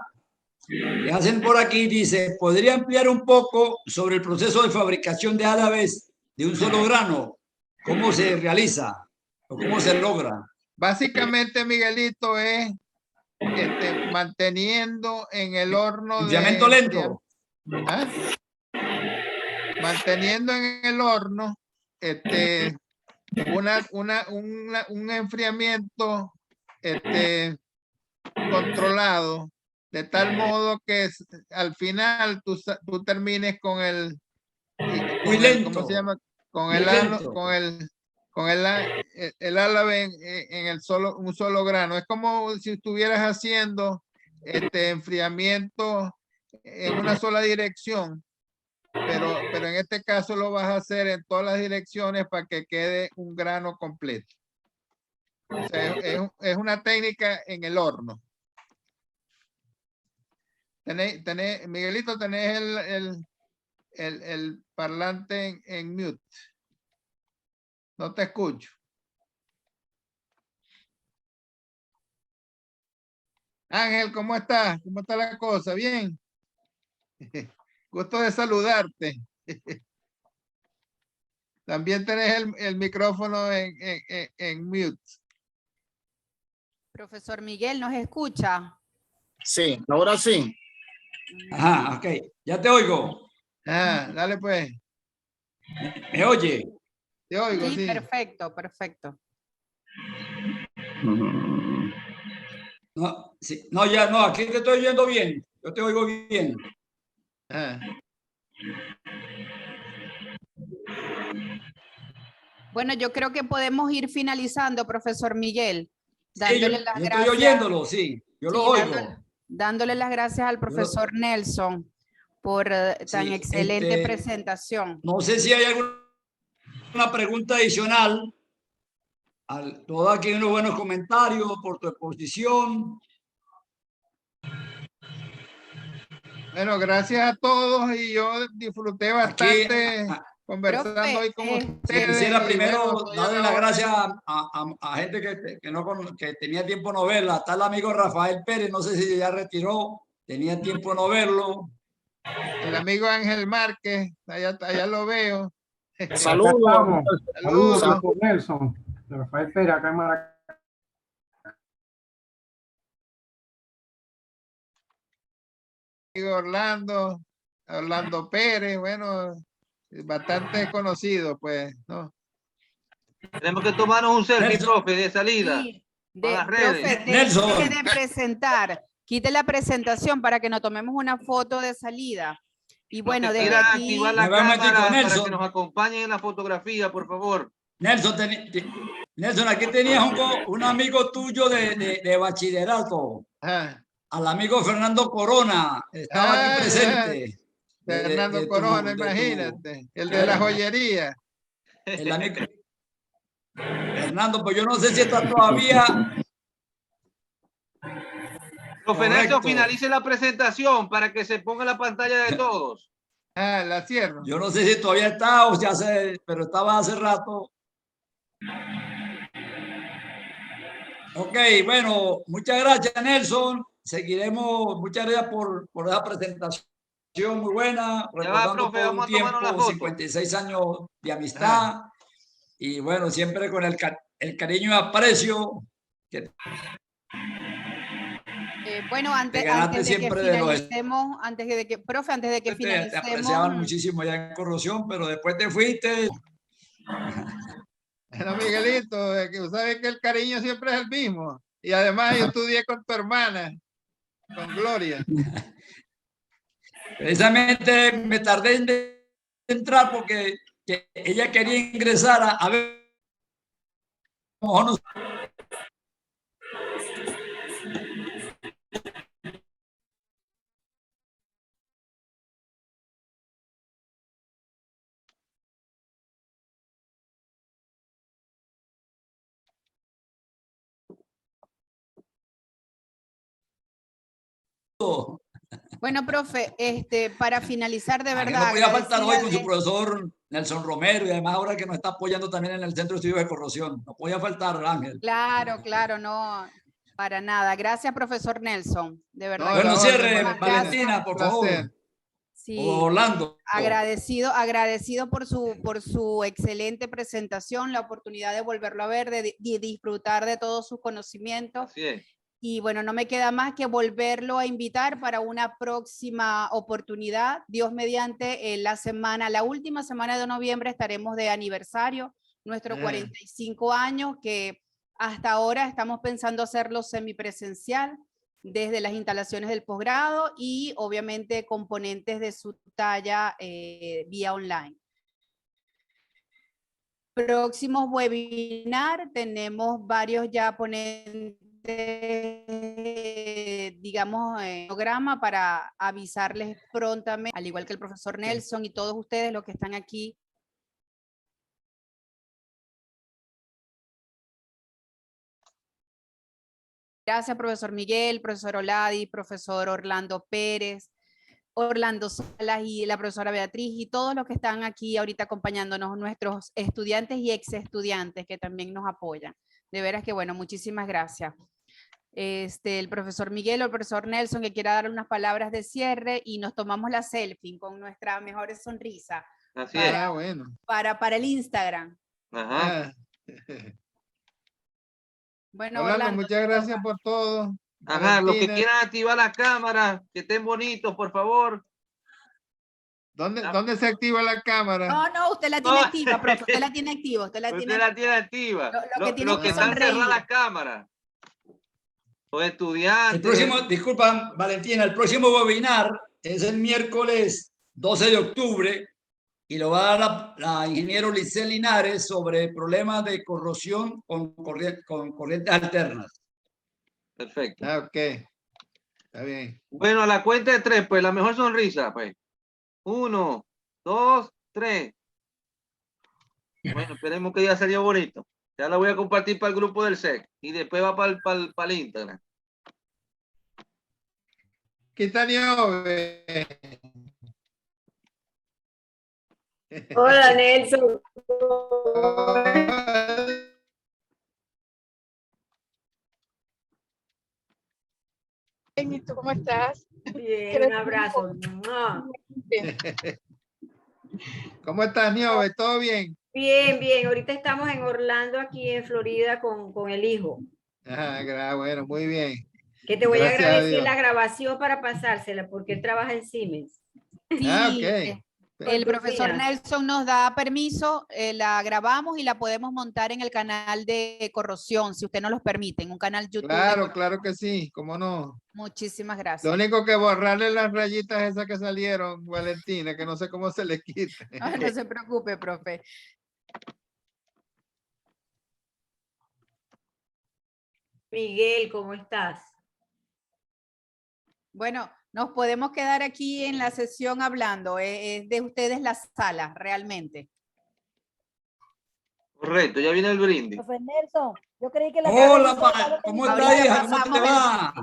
que hacen por aquí, dice, ¿podría ampliar un poco sobre el proceso de fabricación de árabes de un solo grano? ¿Cómo se realiza o cómo se logra? Básicamente, Miguelito, es manteniendo en el horno Enfriamiento lento. ¿Ah? Manteniendo en el horno un enfriamiento controlado, de tal modo que al final tú termines con el, Muy lento. ¿cómo se llama? Con Muy el lento. con el árabe en un solo grano. Es como si estuvieras haciendo enfriamiento en una sola dirección, pero en este caso lo vas a hacer en todas las direcciones para que quede un grano completo. O sea, es una técnica en el horno. Miguelito, tenés el parlante en mute. No te escucho. Ángel, ¿cómo estás? ¿Cómo está la cosa? ¿Bien? Gusto de saludarte. También tenés el micrófono en mute. Profesor Miguel, ¿nos escucha? Sí, ahora sí. Ajá, ok. Ya te oigo. Ah, dale pues. ¿Me oye? Te oigo, Sí, sí. perfecto, perfecto. No, sí. No, ya no, aquí te estoy oyendo bien. Yo te oigo bien. Ah. Bueno, yo creo que podemos ir finalizando, profesor Miguel, dándole Sí, las yo gracias. estoy oyéndolo, sí. Yo lo oigo. Dándole las gracias al profesor Nelson por tan Sí, excelente presentación. No sé si hay alguna pregunta adicional. Todo aquí unos buenos comentarios por tu exposición. Bueno, gracias a todos y yo disfruté bastante conversando hoy con ustedes. Quisiera y primero bueno, estoy a darle la las orden. gracias a gente que tenía tiempo no verla. Está el amigo Rafael Pérez, no sé si ya retiró, tenía tiempo no verlo. El amigo Ángel Márquez, allá lo veo. Saludos. Saludos. Saludos, Nelson. Rafael Pérez, acá en Maracay. Orlando Pérez, bueno, bastante conocido, pues, ¿no? Tenemos que tomarnos un selfie, profe, de salida. Sí, Para las redes. profe, Nelson. deje de presentar. Quite la presentación para que nos tomemos una foto de salida. Y bueno, desde Quiera aquí... activar la cámara para que nos acompañen en la fotografía, por favor. Nelson, aquí tenías un amigo tuyo de bachillerato. Al amigo Fernando Corona. Estaba aquí presente. Fernando Corona, imagínate. El de la joyería. El amigo. Fernando, pues yo no sé si está todavía. Profe Nelson, finalice la presentación para que se ponga en la pantalla de todos. Ah, la cierro. Yo no sé si todavía está o ya sé, pero estaba hace rato. Ok, bueno, muchas gracias, Nelson. Seguiremos, muchas gracias por esa presentación muy buena, recordando profe, todo vamos un a tomarnos la tiempo, foto. 56 años de amistad. Y bueno, siempre con el cariño y aprecio que bueno, antes de que finalicemos, profe, antes de que finalicemos. Te apreciaban muchísimo ya en Corrosión, pero después te fuiste. Bueno, Miguelito, que sabes que el cariño siempre es el mismo. Y además yo estudié con tu hermana, con Gloria. Precisamente me tardé en entrar porque ella quería ingresar a ver. Bueno, profe, para finalizar de verdad. No podía faltar hoy con su profesor Nelson Romero y además ahora que nos está apoyando también en el Centro de Estudios de Corrosión. No podía faltar, Ángel. Claro, claro, no. Para nada. Gracias, profesor Nelson. De verdad. Bueno, no, cierre, no, Valentina, por favor. placer. Sí, O Orlando. agradecido por su excelente presentación, la oportunidad de volverlo a ver, de disfrutar de todos sus conocimientos. Así es. Y bueno, no me queda más que volverlo a invitar para una próxima oportunidad. Dios mediante, la última semana de noviembre estaremos de aniversario, nuestros 45 años, que hasta ahora estamos pensando hacerlo semipresencial desde las instalaciones del posgrado y obviamente componentes de su talla vía online. Próximos webinar, tenemos varios ya ponentes, digamos, programa para avisarles prontamente, al igual que el profesor Nelson y todos ustedes los que están aquí. Gracias, profesor Miguel, profesor Oladi, profesor Orlando Pérez, Orlando Salas y la profesora Beatriz y todos los que están aquí ahorita acompañándonos, nuestros estudiantes y ex estudiantes que también nos apoyan. De veras que bueno, muchísimas gracias. El profesor Miguel o el profesor Nelson que quiera dar unas palabras de cierre y nos tomamos la selfie con nuestra mejor sonrisa. Así para, es. Bueno. Para el Instagram. Ajá. Bueno, Orlando, muchas gracias por todo. Ajá, los que Valentina. quieran activar la cámara, que estén bonitos, por favor. ¿Dónde se activa la cámara? No, usted la tiene activa, profe, usted la tiene activa. Usted la tiene activa. Lo que están cerradas las cámaras. Los estudiantes. El próximo, disculpa, Valentina, el próximo webinar es el miércoles 12 de octubre y lo va a dar la ingeniero Lisset Linares sobre problemas de corrosión con corrientes alternas. Perfecto. Ok. Está bien. Bueno, a la cuenta de 3, pues, la mejor sonrisa, pues. 1, 2, 3. Bueno, esperemos que ya salió bonito. Ya la voy a compartir para el grupo del SEC y después va para el Instagram. ¿Qué está Niove? Hola, Nelson. Bien, ¿y tú cómo estás? Bien, un abrazo. ¿Cómo estás, Niove? ¿Todo bien? Bien, bien. Ahorita estamos en Orlando, aquí en Florida, con el hijo. Ajá, bueno, muy bien. Que te voy a Gracias a agradecer Dios. la grabación para pasársela, porque él trabaja en Siemens. Sí, ok. El profesor Nelson nos da permiso, la grabamos y la podemos montar en el canal de corrosión, si usted nos los permite, en un canal YouTube. Claro que sí, cómo no. Muchísimas gracias. Lo único que borrarle las rayitas esas que salieron, Valentina, que no sé cómo se le quita. No se preocupe, profe. Miguel, ¿cómo estás? Bueno, nos podemos quedar aquí en la sesión hablando. Es de ustedes la sala, realmente. Correcto, ya viene el brindis. Profe Nelson, yo creí que la Hola, ¿cómo está, hija? ¿Cómo te va?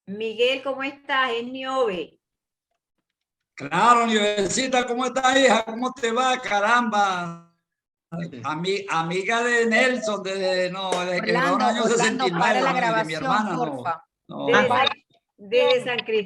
Miguel, ¿cómo estás? Es Niove. Claro, Niovecita, ¿cómo estás, hija? ¿Cómo te va? Caramba. Amiga de Nelson, desde que Orlando, año 69, para la de mi grabación, hermana, porfa. no. Desde San Cristóbal.